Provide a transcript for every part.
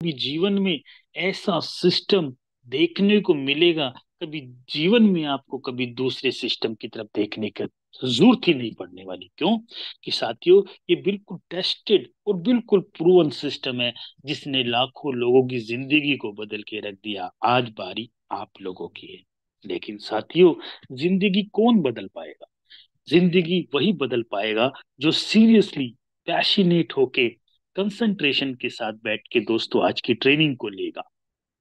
कभी जीवन में ऐसा सिस्टम देखने को मिलेगा, कभी जीवन में आपको कभी दूसरे सिस्टम की तरफ देखने की जरूरत ही नहीं पड़ने वाली। क्यों? कि साथियों, ये बिल्कुल टेस्टेड और बिल्कुल प्रूवन सिस्टम है, जिसने लाखों लोगों की जिंदगी को बदल के रख दिया। आज बारी आप लोगों की है। लेकिन साथियों, जिंदगी कौन बदल पाएगा? जिंदगी वही बदल पाएगा जो सीरियसली, पैशनेट होके, कंसंट्रेशन के साथ बैठ के दोस्तों आज की ट्रेनिंग को लेगा।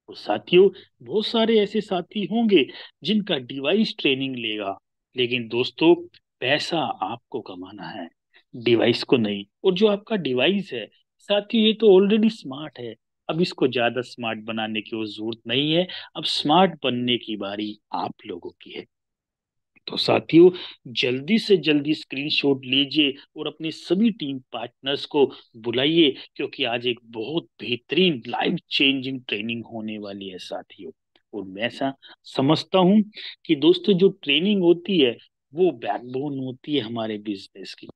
तो साथियों, बहुत सारे ऐसे साथी होंगे जिनका डिवाइस ट्रेनिंग लेगा, लेकिन दोस्तों पैसा आपको कमाना है, डिवाइस को नहीं। और जो आपका डिवाइस है साथियों, ये तो ऑलरेडी स्मार्ट है। अब इसको ज्यादा स्मार्ट बनाने की वो जरूरत नहीं है। अब स्मार्ट बनने की बारी आप लोगों की है। तो साथियों, जल्दी से जल्दी स्क्रीनशॉट लीजिए और अपने सभी टीम पार्टनर्स को बुलाइए, क्योंकि आज एक बहुत बेहतरीन लाइफ चेंजिंग ट्रेनिंग होने वाली है साथियों। और मैं ऐसा समझता हूँ कि दोस्तों, जो ट्रेनिंग होती है वो बैकबोन होती है हमारे बिजनेस की।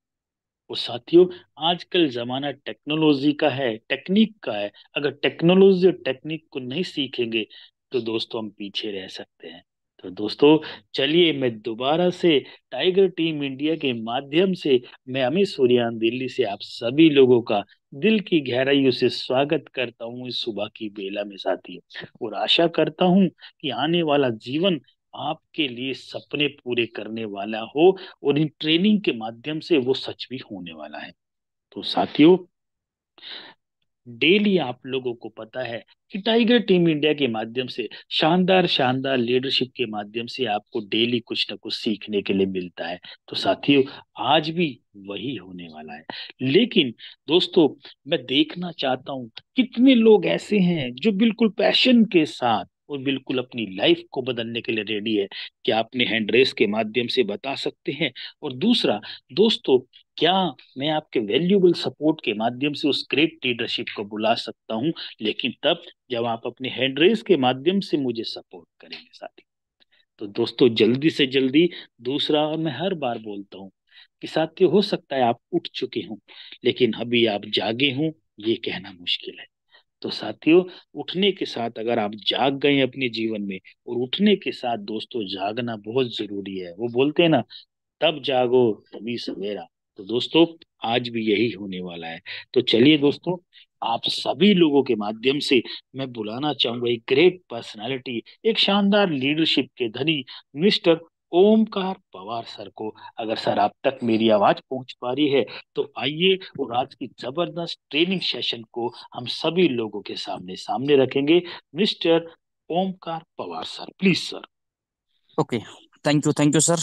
और साथियों, आजकल जमाना टेक्नोलॉजी का है, टेक्निक का है। अगर टेक्नोलॉजी और टेक्निक को नहीं सीखेंगे तो दोस्तों हम पीछे रह सकते हैं। तो दोस्तों, चलिए मैं दोबारा से टाइगर टीम इंडिया के माध्यम से, मैं अमित सूर्यान दिल्ली से आप सभी लोगों का दिल की गहराइयों से स्वागत करता हूँ इस सुबह की बेला में साथियों। और आशा करता हूँ कि आने वाला जीवन आपके लिए सपने पूरे करने वाला हो, और इन ट्रेनिंग के माध्यम से वो सच भी होने वाला है। तो साथियों, डेली आप लोगों को पता है कि टाइगर टीम इंडिया के माध्यम से, शानदार शानदार लीडरशिप के माध्यम से आपको डेली कुछ ना कुछ सीखने के लिए मिलता है। तो साथियों, आज भी वही होने वाला है। लेकिन दोस्तों, मैं देखना चाहता हूं कितने लोग ऐसे हैं जो बिल्कुल पैशन के साथ और बिल्कुल अपनी लाइफ को बदलने के लिए रेडी है। क्या अपने हैंड रेस के माध्यम से बता सकते हैं? और दूसरा दोस्तों, क्या मैं आपके वैल्यूएबल सपोर्ट के माध्यम से उस ग्रेट लीडरशिप को बुला सकता हूं, लेकिन तब जब आप अपने हैंड रेस के माध्यम से मुझे सपोर्ट करेंगे साथी। तो दोस्तों, जल्दी से जल्दी दूसरा, और मैं हर बार बोलता हूं कि साथियों, हो सकता है आप उठ चुके हों, लेकिन अभी आप जागे हों, ये कहना मुश्किल है। तो साथियों, उठने के साथ अगर आप जाग गए अपने जीवन में, और उठने के साथ दोस्तों जागना बहुत जरूरी है। वो बोलते हैं ना, तब जागो तभी सवेरा। तो दोस्तों, आज भी यही होने वाला है। तो चलिए दोस्तों, आप सभी लोगों के माध्यम से मैं बुलाना चाहूंगा एक ग्रेट पर्सनालिटी, एक शानदार लीडरशिप के धनी, मिस्टर ओमकार पवार सर को। अगर सर आप तक मेरी आवाज पहुंच पा रही है तो आइए, और आज की जबरदस्त ट्रेनिंग सेशन को हम सभी लोगों के सामने सामने रखेंगे। Mister Omkar Pawar sir, please sir. Okay. Thank you sir.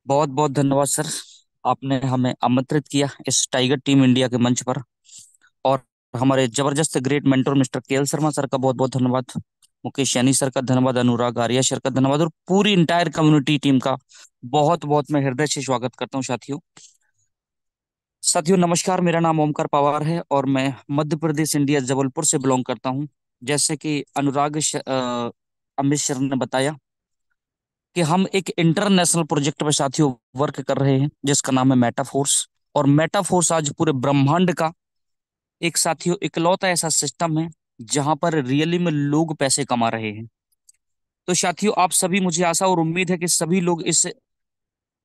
बहुत बहुत धन्यवाद सर। आपने हमें आमंत्रित किया इस टाइगर टीम इंडिया के मंच पर। और हमारे जबरदस्त great mentor mister KL Sharma sir का बहुत बहुत धन्यवाद। मुकेश यानी सर का धन्यवाद। अनुराग आर्या सर का धन्यवाद। और पूरी इंटायर कम्युनिटी टीम का बहुत बहुत मैं हृदय से स्वागत करता हूँ साथियों। साथियों नमस्कार, मेरा नाम ओमकार पवार है और मैं मध्य प्रदेश इंडिया जबलपुर से बिलोंग करता हूँ। जैसे कि अमित सर ने बताया कि हम एक इंटरनेशनल प्रोजेक्ट पे साथियों वर्क कर रहे हैं जिसका नाम है मेटाफोर्स। और मेटाफोर्स आज पूरे ब्रह्मांड का एक साथियों इकलौता ऐसा सिस्टम है जहां पर रियली में लोग पैसे कमा रहे हैं। तो साथियों आप सभी, मुझे आशा और उम्मीद है कि सभी लोग इस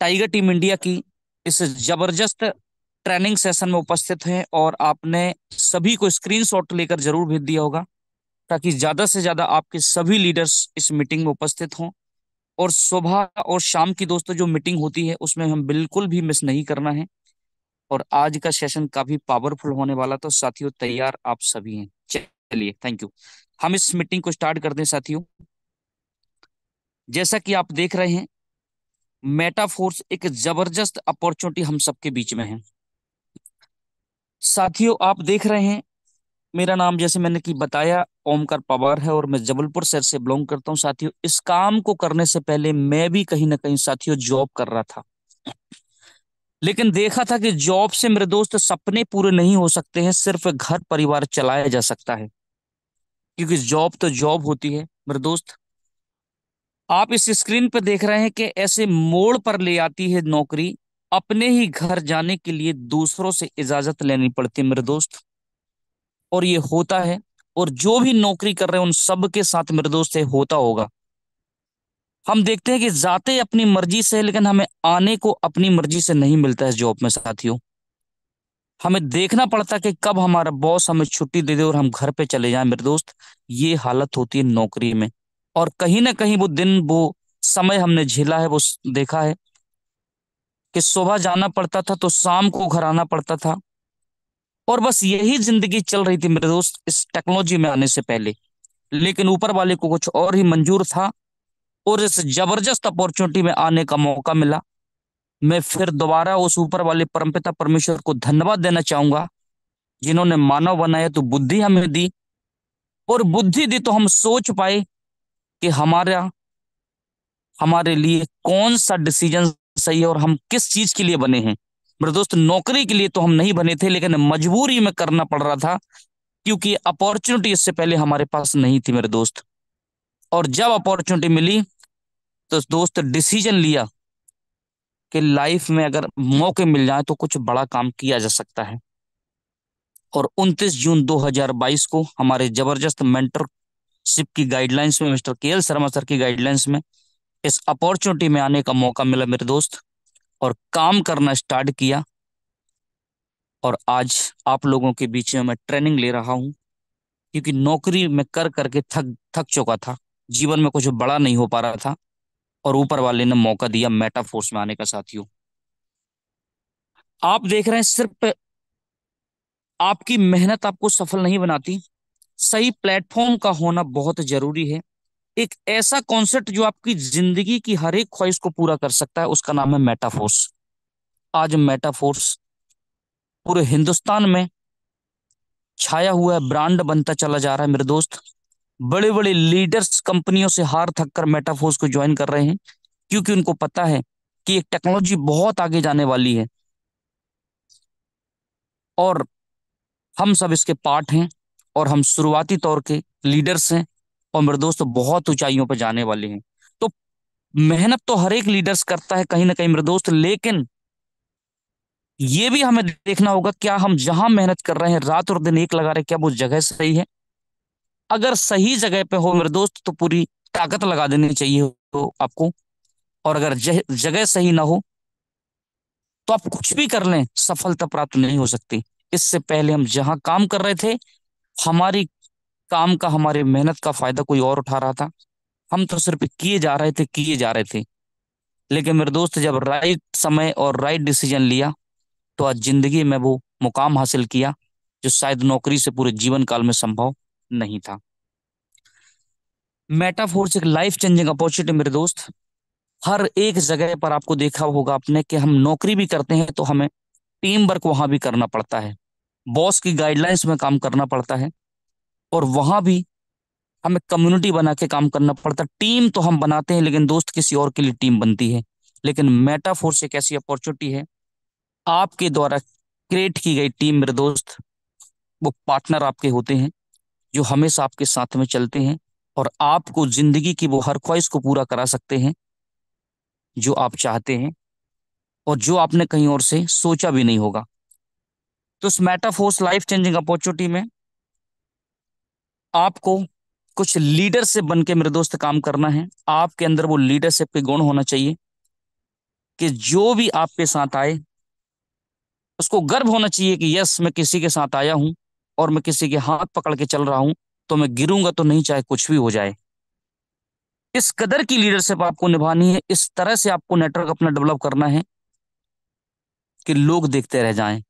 टाइगर टीम इंडिया की इस जबरदस्त ट्रेनिंग सेशन में उपस्थित हैं और आपने सभी को स्क्रीनशॉट लेकर जरूर भेज दिया होगा ताकि ज्यादा से ज्यादा आपके सभी लीडर्स इस मीटिंग में उपस्थित हों। और सुबह और शाम की दोस्तों जो मीटिंग होती है उसमें हम बिल्कुल भी मिस नहीं करना है। और आज का सेशन काफी पावरफुल होने वाला, तो साथियों तैयार आप सभी हैं? चलिए, थैंक यू। हम इस मीटिंग को स्टार्ट करते हैं साथियों। जैसा कि आप देख रहे हैं, मेटाफोर्स एक जबरदस्त अपॉर्चुनिटी हम सबके बीच में है। साथियों आप देख रहे हैं, मेरा नाम जैसे मैंने कि बताया ओमकार पवार है और मैं जबलपुर शहर से बिलोंग करता हूं। साथियों इस काम को करने से पहले मैं भी कहीं ना कहीं साथियों जॉब कर रहा था, लेकिन देखा था कि जॉब से मेरे दोस्त सपने पूरे नहीं हो सकते हैं, सिर्फ घर परिवार चलाया जा सकता है। क्योंकि जॉब तो जॉब होती है मेरे दोस्त। आप इस स्क्रीन पर देख रहे हैं कि ऐसे मोड़ पर ले आती है नौकरी, अपने ही घर जाने के लिए दूसरों से इजाजत लेनी पड़ती है मेरे दोस्त। और ये होता है, और जो भी नौकरी कर रहे हैं उन सब के साथ मेरे दोस्त ये होता होगा। हम देखते हैं कि जाते अपनी मर्जी से, लेकिन हमें आने को अपनी मर्जी से नहीं मिलता है इस जॉब में साथियों। हमें देखना पड़ता है कि कब हमारा बॉस हमें छुट्टी दे दे और हम घर पे चले जाएं मेरे दोस्त। ये हालत होती है नौकरी में। और कहीं ना कहीं वो दिन, वो समय हमने झेला है, वो देखा है कि सुबह जाना पड़ता था तो शाम को घर आना पड़ता था। और बस यही जिंदगी चल रही थी मेरे दोस्त इस टेक्नोलॉजी में आने से पहले। लेकिन ऊपर वाले को कुछ और ही मंजूर था, और इस जबरदस्त अपॉर्चुनिटी में आने का मौका मिला। मैं फिर दोबारा उस ऊपर वाले परमपिता परमेश्वर को धन्यवाद देना चाहूंगा, जिन्होंने मानव बनाया तो बुद्धि हमें दी, और बुद्धि दी तो हम सोच पाए कि हमारा हमारे लिए कौन सा डिसीजन सही है और हम किस चीज के लिए बने हैं। मेरे दोस्त नौकरी के लिए तो हम नहीं बने थे, लेकिन मजबूरी में करना पड़ रहा था, क्योंकि अपॉर्चुनिटी इससे पहले हमारे पास नहीं थी मेरे दोस्त। और जब अपॉर्चुनिटी मिली तो दोस्त डिसीजन लिया कि लाइफ में अगर मौके मिल जाए तो कुछ बड़ा काम किया जा सकता है। और 29 जून 2022 को हमारे जबरदस्त मेंटरशिप की गाइडलाइंस में, मिस्टर के एल शर्मा सर की गाइडलाइंस में, इस अपॉर्चुनिटी में आने का मौका मिला मेरे दोस्त, और काम करना स्टार्ट किया। और आज आप लोगों के बीच में मैं ट्रेनिंग ले रहा हूँ, क्योंकि नौकरी में कर करके थक थक चुका था। जीवन में कुछ बड़ा नहीं हो पा रहा था, और ऊपर वाले ने मौका दिया मेटाफोर्स में आने का साथियों। आप देख रहे हैं सिर्फ आपकी मेहनत आपको सफल नहीं बनाती, सही प्लेटफॉर्म का होना बहुत जरूरी है। एक ऐसा कॉन्सेप्ट जो आपकी जिंदगी की हर एक ख्वाहिश को पूरा कर सकता है, उसका नाम है मेटाफोर्स। आज मेटाफोर्स पूरे हिंदुस्तान में छाया हुआ है, ब्रांड बनता चला जा रहा है मेरे दोस्त। बड़े बड़े लीडर्स कंपनियों से हार थक कर मेटाफोर्स को ज्वाइन कर रहे हैं, क्योंकि उनको पता है कि एक टेक्नोलॉजी बहुत आगे जाने वाली है, और हम सब इसके पार्ट हैं, और हम शुरुआती तौर के लीडर्स हैं, और मेरे दोस्त बहुत ऊंचाइयों पर जाने वाले हैं। तो मेहनत तो हर एक लीडर्स करता है कहीं ना कहीं मेरे दोस्त, लेकिन ये भी हमें देखना होगा, क्या हम जहां मेहनत कर रहे हैं, रात और दिन एक लगा रहे हैं, क्या वो जगह सही है। अगर सही जगह पे हो मेरे दोस्त तो पूरी ताकत लगा देनी चाहिए तो आपको। और अगर जगह सही ना हो तो आप कुछ भी कर लें, सफलता प्राप्त नहीं हो सकती। इससे पहले हम जहां काम कर रहे थे, हमारी काम का, हमारी मेहनत का फायदा कोई और उठा रहा था। हम तो सिर्फ किए जा रहे थे, किए जा रहे थे। लेकिन मेरे दोस्त जब राइट समय और राइट डिसीजन लिया, तो आज जिंदगी में वो मुकाम हासिल किया, जो शायद नौकरी से पूरे जीवन काल में संभव नहीं था। मेटाफोर्स एक लाइफ चेंजिंग अपॉर्चुनिटी मेरे दोस्त। हर एक जगह पर आपको देखा होगा आपने कि हम नौकरी भी करते हैं तो हमें टीम वर्क वहां भी करना पड़ता है, बॉस की गाइडलाइंस में काम करना पड़ता है, और वहां भी हमें कम्युनिटी बना के काम करना पड़ता है। टीम तो हम बनाते हैं, लेकिन दोस्त किसी और के लिए टीम बनती है। लेकिन मेटाफोर्स एक ऐसी अपॉर्चुनिटी है, आपके द्वारा क्रिएट की गई टीम मेरे दोस्त, वो पार्टनर आपके होते हैं, जो हमेशा आपके साथ में चलते हैं, और आपको जिंदगी की वो हर ख्वाहिश को पूरा करा सकते हैं जो आप चाहते हैं, और जो आपने कहीं और से सोचा भी नहीं होगा। तो इस मेटाफोर्स लाइफ चेंजिंग अपॉर्चुनिटी में आपको कुछ लीडरशिप बन के मेरे दोस्त काम करना है। आपके अंदर वो लीडरशिप के गुण होना चाहिए कि जो भी आपके साथ आए उसको गर्व होना चाहिए कि यस, मैं किसी के साथ आया हूं, और मैं किसी के हाथ पकड़ के चल रहा हूं, तो मैं गिरूंगा तो नहीं, चाहे कुछ भी हो जाए। इस कदर की लीडरशिप आपको निभानी है, इस तरह से आपको नेटवर्क अपना डेवलप करना है कि लोग देखते रह जाएं।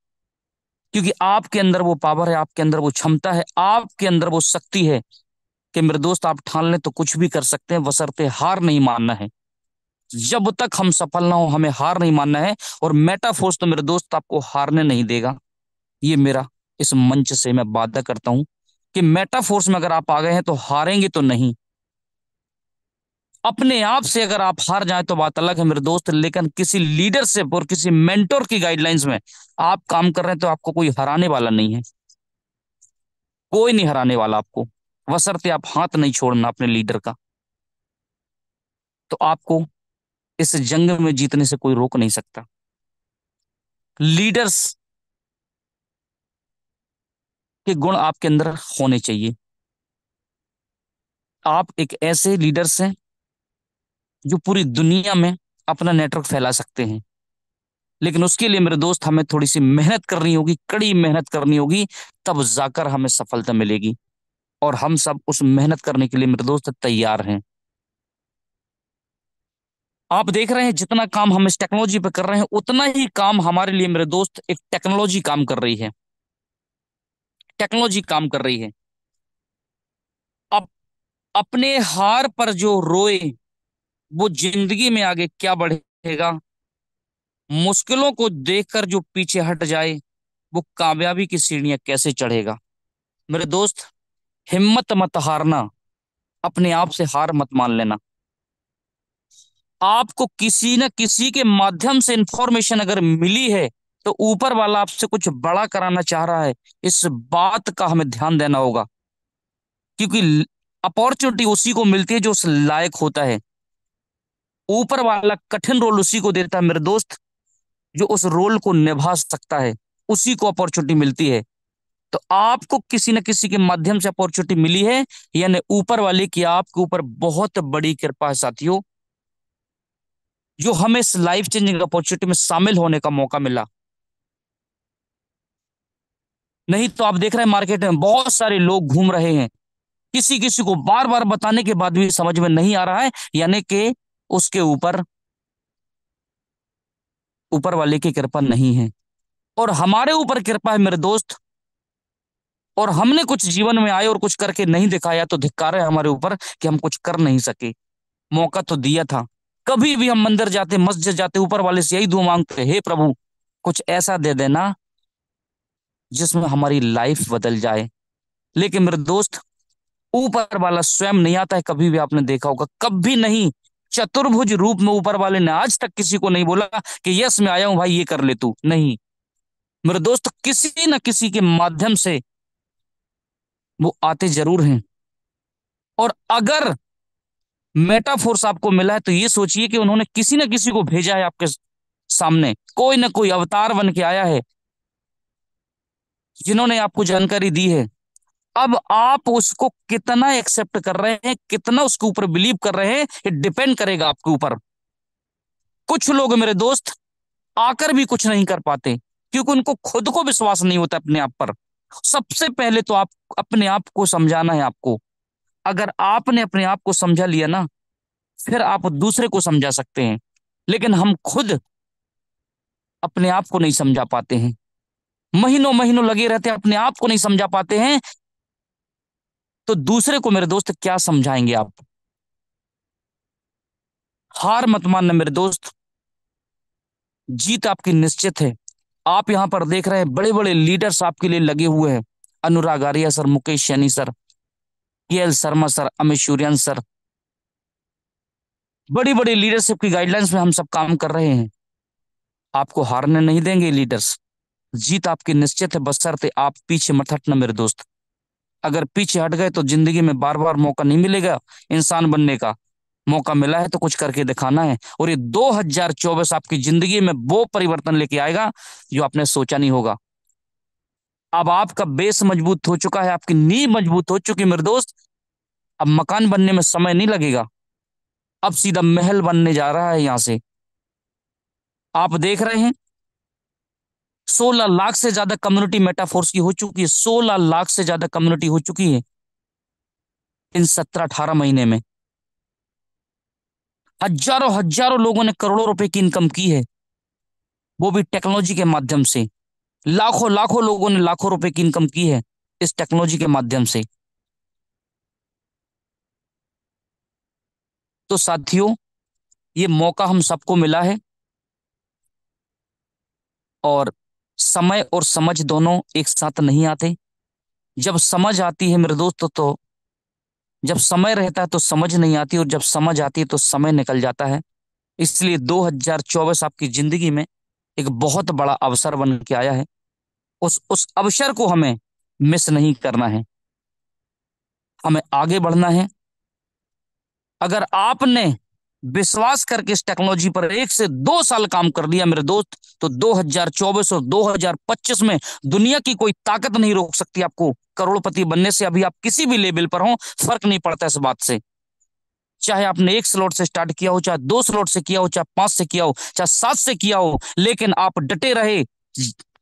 क्योंकि आपके अंदर वो पावर है, आपके अंदर वो क्षमता है, आपके अंदर वो शक्ति है कि मेरे दोस्त आप ठान लें तो कुछ भी कर सकते हैं, बशर्ते हार नहीं मानना है। जब तक हम सफल ना हो हमें हार नहीं मानना है। और मेटाफोर्स तो मेरे दोस्त आपको हारने नहीं देगा। ये मेरा इस मंच से मैं वादा करता हूं कि मेटाफोर्स में अगर आप आ गए हैं तो हारेंगे तो नहीं। अपने आप से अगर आप हार जाए तो बात अलग है मेरे दोस्त, लेकिन किसी लीडरशिप और किसी मेंटोर की गाइडलाइंस में आप काम कर रहे हैं तो आपको कोई हराने वाला नहीं है। कोई नहीं हराने वाला आपको, बशर्ते आप हाथ नहीं छोड़ना अपने लीडर का। तो आपको इस जंग में जीतने से कोई रोक नहीं सकता। लीडर्स के गुण आपके अंदर होने चाहिए। आप एक ऐसे लीडर्स हैं जो पूरी दुनिया में अपना नेटवर्क फैला सकते हैं। लेकिन उसके लिए मेरे दोस्त हमें थोड़ी सी मेहनत करनी होगी, कड़ी मेहनत करनी होगी, तब जाकर हमें सफलता मिलेगी। और हम सब उस मेहनत करने के लिए मेरे दोस्त तैयार हैं। आप देख रहे हैं जितना काम हम इस टेक्नोलॉजी पे कर रहे हैं, उतना ही काम हमारे लिए मेरे दोस्त एक टेक्नोलॉजी काम कर रही है। टेक्नोलॉजी काम कर रही है। अब अपने हार पर जो रोए, वो जिंदगी में आगे क्या बढ़ेगा। मुश्किलों को देखकर जो पीछे हट जाए, वो कामयाबी की सीढ़ियां कैसे चढ़ेगा। मेरे दोस्त, हिम्मत मत हारना, अपने आप से हार मत मान लेना। आपको किसी न किसी के माध्यम से इंफॉर्मेशन अगर मिली है, तो ऊपर वाला आपसे कुछ बड़ा कराना चाह रहा है। इस बात का हमें ध्यान देना होगा, क्योंकि अपॉर्चुनिटी उसी को मिलती है जो उस लायक होता है। ऊपर वाला कठिन रोल उसी को देता है मेरे दोस्त, जो उस रोल को निभा सकता है। उसी को अपॉर्चुनिटी मिलती है। तो आपको किसी न किसी के माध्यम से अपॉर्चुनिटी मिली है, यानी ऊपर वाले की आपके ऊपर बहुत बड़ी कृपा है साथियों, जो हमें इस लाइफ चेंजिंग अपॉर्चुनिटी में शामिल होने का मौका मिला। नहीं तो आप देख रहे हैं मार्केट में बहुत सारे लोग घूम रहे हैं, किसी किसी को बार बार बताने के बाद भी समझ में नहीं आ रहा है, यानी कि उसके ऊपर ऊपर वाले की कृपा नहीं है। और हमारे ऊपर कृपा है मेरे दोस्त। और हमने कुछ जीवन में आए और कुछ करके नहीं दिखाया, तो धिक्कार है हमारे ऊपर कि हम कुछ कर नहीं सके। मौका तो दिया था। कभी भी हम मंदिर जाते, मस्जिद जाते, ऊपर वाले से यही दुआ मांगते, हे प्रभु कुछ ऐसा दे देना जिसमें हमारी लाइफ बदल जाए। लेकिन मेरे दोस्त, ऊपर वाला स्वयं नहीं आता है, कभी भी आपने देखा होगा, कभी नहीं। चतुर्भुज रूप में ऊपर वाले ने आज तक किसी को नहीं बोला कि यस मैं आया हूं भाई, ये कर ले तू, नहीं। मेरे दोस्त, किसी न किसी के माध्यम से वो आते जरूर हैं। और अगर मेटाफोर्स आपको मिला है, तो ये सोचिए कि उन्होंने किसी न किसी को भेजा है आपके सामने, कोई ना कोई अवतार बन के आया है, जिन्होंने आपको जानकारी दी है। अब आप उसको कितना एक्सेप्ट कर रहे हैं, कितना उसके ऊपर बिलीव कर रहे हैं, ये डिपेंड करेगा आपके ऊपर। कुछ लोग मेरे दोस्त आकर भी कुछ नहीं कर पाते, क्योंकि उनको खुद को विश्वास नहीं होता अपने आप पर। सबसे पहले तो आप अपने आप को समझाना है आपको। अगर आपने अपने आप को समझा लिया ना, फिर आप दूसरे को समझा सकते हैं। लेकिन हम खुद अपने आप को नहीं समझा पाते हैं, महीनों महीनों लगे रहते हैं, अपने आप को नहीं समझा पाते हैं, तो दूसरे को मेरे दोस्त क्या समझाएंगे आप। हार मत मानना मेरे दोस्त, जीत आपकी निश्चित है। आप यहां पर देख रहे हैं बड़े बड़े लीडर्स आपके लिए लगे हुए हैं। अनुराग आर्या सर, मुकेश सैनी सर, के L Sharma sir, Amit Suryan sir, बड़ी बड़ी लीडरशिप की गाइडलाइंस में हम सब काम कर रहे हैं। आपको हारने नहीं देंगे लीडर्स। जीत आपकी निश्चित है, बशर्ते आप पीछे मत हटना मेरे दोस्त। अगर पीछे हट गए तो जिंदगी में बार बार मौका नहीं मिलेगा इंसान बनने का। मौका मिला है तो कुछ करके दिखाना है, और ये 2024 आपकी जिंदगी में वो परिवर्तन लेके आएगा जो आपने सोचा नहीं होगा। अब आपका बेस मजबूत हो चुका है, आपकी नींव मजबूत हो चुकी है मेरे दोस्त। अब मकान बनने में समय नहीं लगेगा, अब सीधा महल बनने जा रहा है यहां से। आप देख रहे हैं 16 लाख से ज्यादा कम्युनिटी मेटाफोर्स की हो चुकी है, 16 लाख से ज्यादा कम्युनिटी हो चुकी है इन 17-18 महीने में। हजारों हजारों लोगों ने करोड़ों रुपए की इनकम की है, वो भी टेक्नोलॉजी के माध्यम से। लाखों लाखों लोगों ने लाखों रुपए की इनकम की है इस टेक्नोलॉजी के माध्यम से। तो साथियों, ये मौका हम सबको मिला है, और समय और समझ दोनों एक साथ नहीं आते। जब समझ आती है मेरे दोस्तों, तो जब समय रहता है तो समझ नहीं आती, और जब समझ आती है तो समय निकल जाता है। इसलिए 2024 आपकी जिंदगी में एक बहुत बड़ा अवसर बन के आया है। उस अवसर को हमें मिस नहीं करना है, हमें आगे बढ़ना है। अगर आपने विश्वास करके इस टेक्नोलॉजी पर 1 से 2 साल काम कर लिया मेरे दोस्त, तो 2024 और 2025 में दुनिया की कोई ताकत नहीं रोक सकती आपको करोड़पति बनने से। अभी आप किसी भी लेवल पर हो, फर्क नहीं पड़ता इस बात से। चाहे आपने 1 स्लॉट से स्टार्ट किया हो, चाहे 2 स्लॉट से किया हो, चाहे 5 से किया हो, चाहे 7 से किया हो, लेकिन आप डटे रहे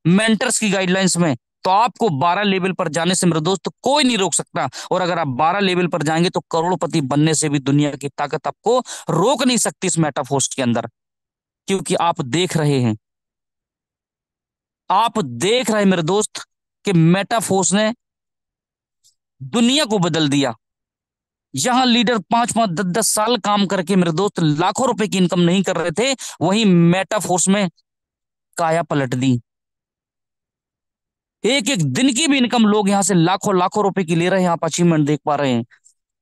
मेंटर्स की गाइडलाइंस में, तो आपको 12 लेवल पर जाने से मेरे दोस्त कोई नहीं रोक सकता। और अगर आप 12 लेवल पर जाएंगे तो करोड़पति बनने से भी दुनिया की ताकत आपको रोक नहीं सकती इस मेटाफोर्स के अंदर। क्योंकि आप देख रहे हैं मेरे दोस्त कि मेटाफोर्स ने दुनिया को बदल दिया। जहां लीडर 5 5 10 10 साल काम करके मेरे दोस्त लाखों रुपए की इनकम नहीं कर रहे थे, वहीं मेटाफोर्स में काया पलट दी। एक एक दिन की भी इनकम लोग यहां से लाखों लाखों रुपए की ले रहे हैं, आप अचीवमेंट देख पा रहे हैं।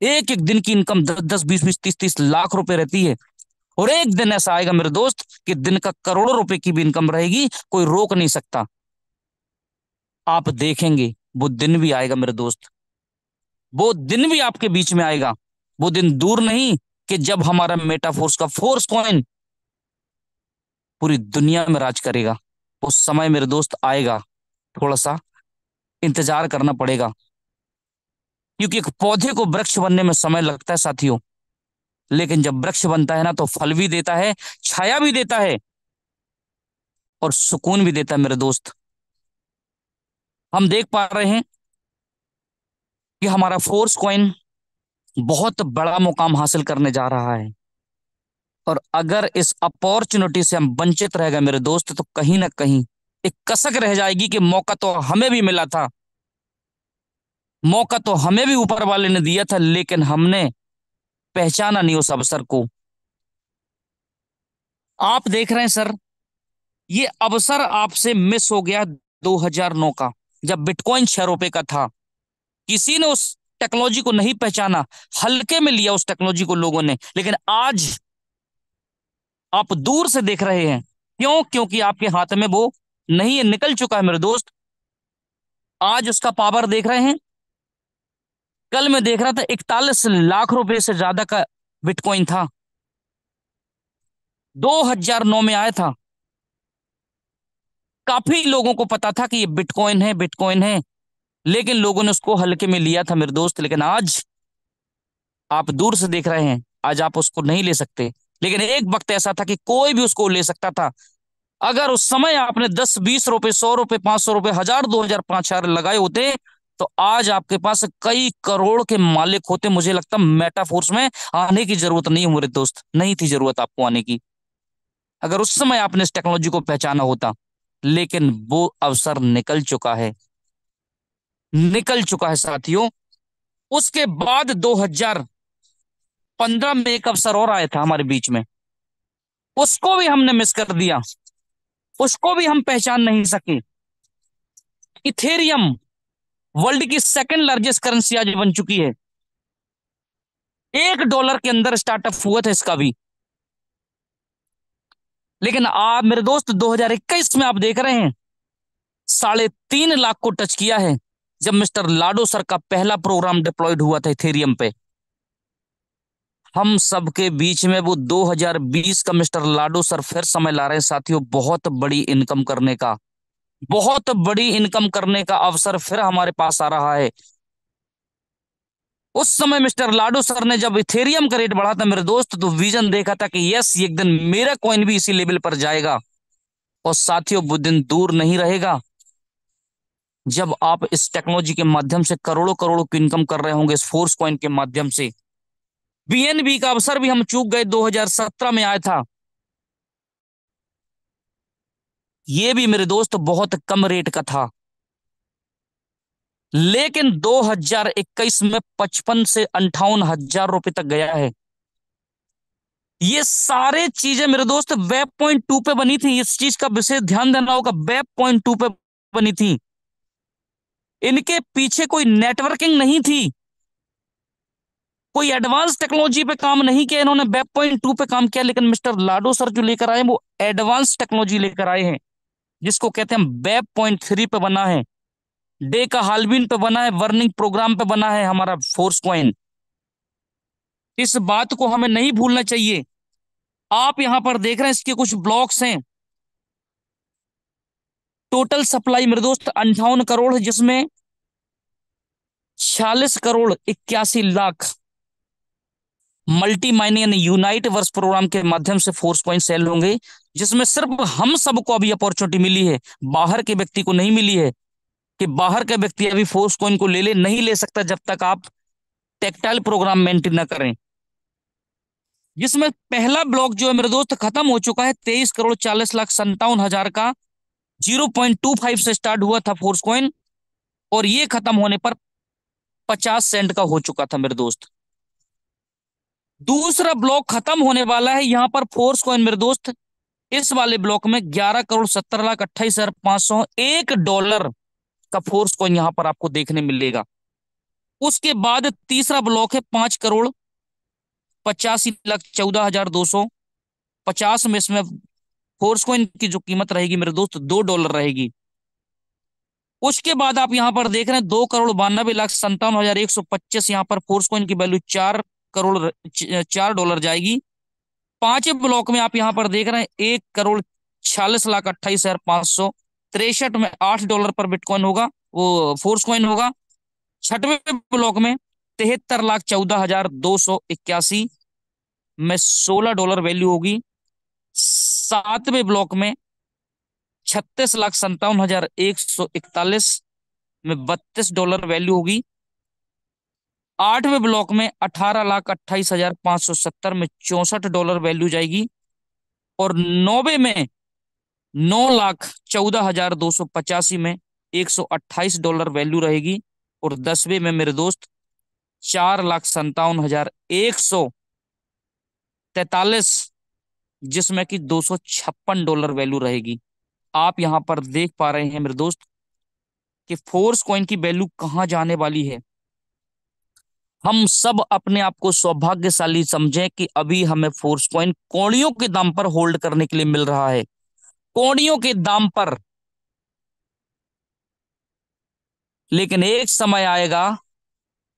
एक एक दिन की इनकम 10 10 20 20 30 30 लाख रुपए रहती है। और एक दिन ऐसा आएगा मेरे दोस्त कि दिन का करोड़ों रुपए की भी इनकम रहेगी, कोई रोक नहीं सकता। आप देखेंगे वो दिन भी आएगा मेरे दोस्त, वो दिन भी आपके बीच में आएगा। वो दिन दूर नहीं कि जब हमारा मेटाफोर्स का फोर्स कॉइन पूरी दुनिया में राज करेगा। उस समय मेरे दोस्त आएगा, थोड़ा सा इंतजार करना पड़ेगा। क्योंकि एक पौधे को वृक्ष बनने में समय लगता है साथियों, लेकिन जब वृक्ष बनता है ना तो फल भी देता है, छाया भी देता है और सुकून भी देता है मेरे दोस्त। हम देख पा रहे हैं कि हमारा फोर्स कॉइन बहुत बड़ा मुकाम हासिल करने जा रहा है। और अगर इस अपॉर्चुनिटी से हम वंचित रह गए मेरे दोस्त, तो कहीं ना कहीं एक कसक रह जाएगी कि मौका तो हमें भी मिला था, मौका तो हमें भी ऊपर वाले ने दिया था, लेकिन हमने पहचाना नहीं उस अवसर को। आप देख रहे हैं सर, ये अवसर आपसे मिस हो गया 2009 का, जब बिटकॉइन 6 रुपए का था। किसी ने उस टेक्नोलॉजी को नहीं पहचाना, हल्के में लिया उस टेक्नोलॉजी को लोगों ने। लेकिन आज आप दूर से देख रहे हैं, क्यों? क्योंकि आपके हाथ में वो नहीं है, निकल चुका है मेरे दोस्त। आज उसका पावर देख रहे हैं। कल मैं देख रहा था 41 लाख रुपए से ज्यादा का बिटकॉइन था, 2009 में आया था। काफी लोगों को पता था कि ये बिटकॉइन है, बिटकॉइन है, लेकिन लोगों ने उसको हल्के में लिया था मेरे दोस्त। लेकिन आज आप दूर से देख रहे हैं, आज आप उसको नहीं ले सकते। लेकिन एक वक्त ऐसा था कि कोई भी उसको ले सकता था। अगर उस समय आपने 10 20 रुपए, 100 रुपए, 500 रुपए, 1000 2000 5000 लगाए होते, तो आज आपके पास कई करोड़ के मालिक होते। मुझे लगता मेटाफोर्स में आने की जरूरत नहीं है मेरे दोस्त, नहीं थी जरूरत आपको आने की, अगर उस समय आपने इस टेक्नोलॉजी को पहचाना होता। लेकिन वो अवसर निकल चुका है, निकल चुका है साथियों। उसके बाद 2015 में एक अवसर और आया था हमारे बीच में, उसको भी हमने मिस कर दिया, उसको भी हम पहचान नहीं सके। इथेरियम वर्ल्ड की सेकंड लार्जेस्ट करेंसी आज बन चुकी है। $1 के अंदर स्टार्टअप हुआ था इसका भी। लेकिन आप मेरे दोस्त 2021 में आप देख रहे हैं 3.5 लाख को टच किया है, जब मिस्टर लाडो सर का पहला प्रोग्राम डिप्लॉयड हुआ था इथेरियम पे। हम सबके बीच में वो 2020 का मिस्टर लाडो सर फिर समय ला रहे हैं साथियों, बहुत बड़ी इनकम करने का, बहुत बड़ी इनकम करने का अवसर फिर हमारे पास आ रहा है। उस समय मिस्टर लाडो सर ने जब इथेरियम का रेट बढ़ा था मेरे दोस्त, तो विजन देखा था कि यस, एक दिन मेरा कॉइन भी इसी लेवल पर जाएगा। और साथियों वो दिन दूर नहीं रहेगा जब आप इस टेक्नोलॉजी के माध्यम से करोड़ों करोड़ों की इनकम कर रहे होंगे, इस फोर्स कॉइन के माध्यम से। बीएनबी का अवसर भी हम चूक गए, 2017 में आया था। ये भी मेरे दोस्त बहुत कम रेट का था, लेकिन 2021 में 55 से 58 हजार रुपए तक गया है। ये सारे चीजें मेरे दोस्त वेब.2 पे बनी थी, इस चीज का विशेष ध्यान देना होगा, वेब.2 पे बनी थी। इनके पीछे कोई नेटवर्किंग नहीं थी, कोई एडवांस टेक्नोलॉजी पे काम नहीं किया इन्होंने, वेब.2 पे काम किया। लेकिन मिस्टर लाडो सर जो लेकर आए वो एडवांस टेक्नोलॉजी लेकर आए हैं, जिसको कहते हैं वेब.3 पे बना है, डे का हालवीन पे बना है, वर्निंग प्रोग्राम पे बना है हमारा फोर्स कॉइन। इस बात को हमें नहीं भूलना चाहिए आप यहां पर देख रहे हैं इसके कुछ ब्लॉक्स हैं। टोटल सप्लाई मेरे दोस्त 58 करोड़, जिसमें 46 करोड़ 81 लाख मल्टी माइनिंग यानी यूनाइट वर्स प्रोग्राम के माध्यम से फोर्स कॉइन सेल होंगे, जिसमें सिर्फ हम सबको अभी अपॉर्चुनिटी मिली है, बाहर के व्यक्ति को नहीं मिली है। कि बाहर का व्यक्ति अभी फोर्स कॉइन को ले ले, नहीं ले सकता जब तक आप टेक्टाइल प्रोग्राम मेंटेन न करें। जिसमें पहला ब्लॉक जो है मेरे दोस्त खत्म हो चुका है, 23 करोड़ 40 लाख 57 हजार का 0.25 से स्टार्ट हुआ था फोर्स कॉइन, और ये खत्म होने पर 50 सेंट का हो चुका था मेरे दोस्त। दूसरा ब्लॉक खत्म होने वाला है यहां पर फोर्स कॉइन मेरे दोस्त, इस वाले ब्लॉक में 11 करोड़ 70 लाख 28 हजार 501 डॉलर का फोर्स कॉइन यहां पर आपको देखने मिलेगा। उसके बाद तीसरा ब्लॉक है 5 करोड़ 85 लाख 14 हजार 250 में, इसमें फोर्स कॉइन की जो कीमत रहेगी मेरे दोस्त $2 रहेगी। उसके बाद आप यहां पर देख रहे हैं 2 करोड़ 92 लाख 57 हजार 125, यहां पर फोर्स कॉइन की वैल्यू 4 करोड़ 4 डॉलर जाएगी। पांचवें ब्लॉक में आप यहां पर देख रहे हैं 1 करोड़ 46 लाख 28 हजार 563 में $8 पर बिटकॉइन होगा, वो फोर्स कॉइन होगा। छठवें ब्लॉक में 73 लाख 14 हजार 281 में $16 वैल्यू होगी। सातवें ब्लॉक में 36 लाख 57 हजार 141 में $32 वैल्यू होगी। आठवें ब्लॉक में 18 लाख 28 हजार 570 में $64 वैल्यू जाएगी। और नौवे में 9 लाख 14 हजार 285 में $128 वैल्यू रहेगी। और 10वें में मेरे दोस्त 4 लाख 57 हजार 143, जिसमें कि $256 वैल्यू रहेगी। आप यहां पर देख पा रहे हैं मेरे दोस्त कि फोर्स कॉइन की वैल्यू कहां जाने वाली है। हम सब अपने आप को सौभाग्यशाली समझें कि अभी हमें फोर्स कॉइन कौड़ियों के दाम पर होल्ड करने के लिए मिल रहा है, कौड़ियों के दाम पर। लेकिन एक समय आएगा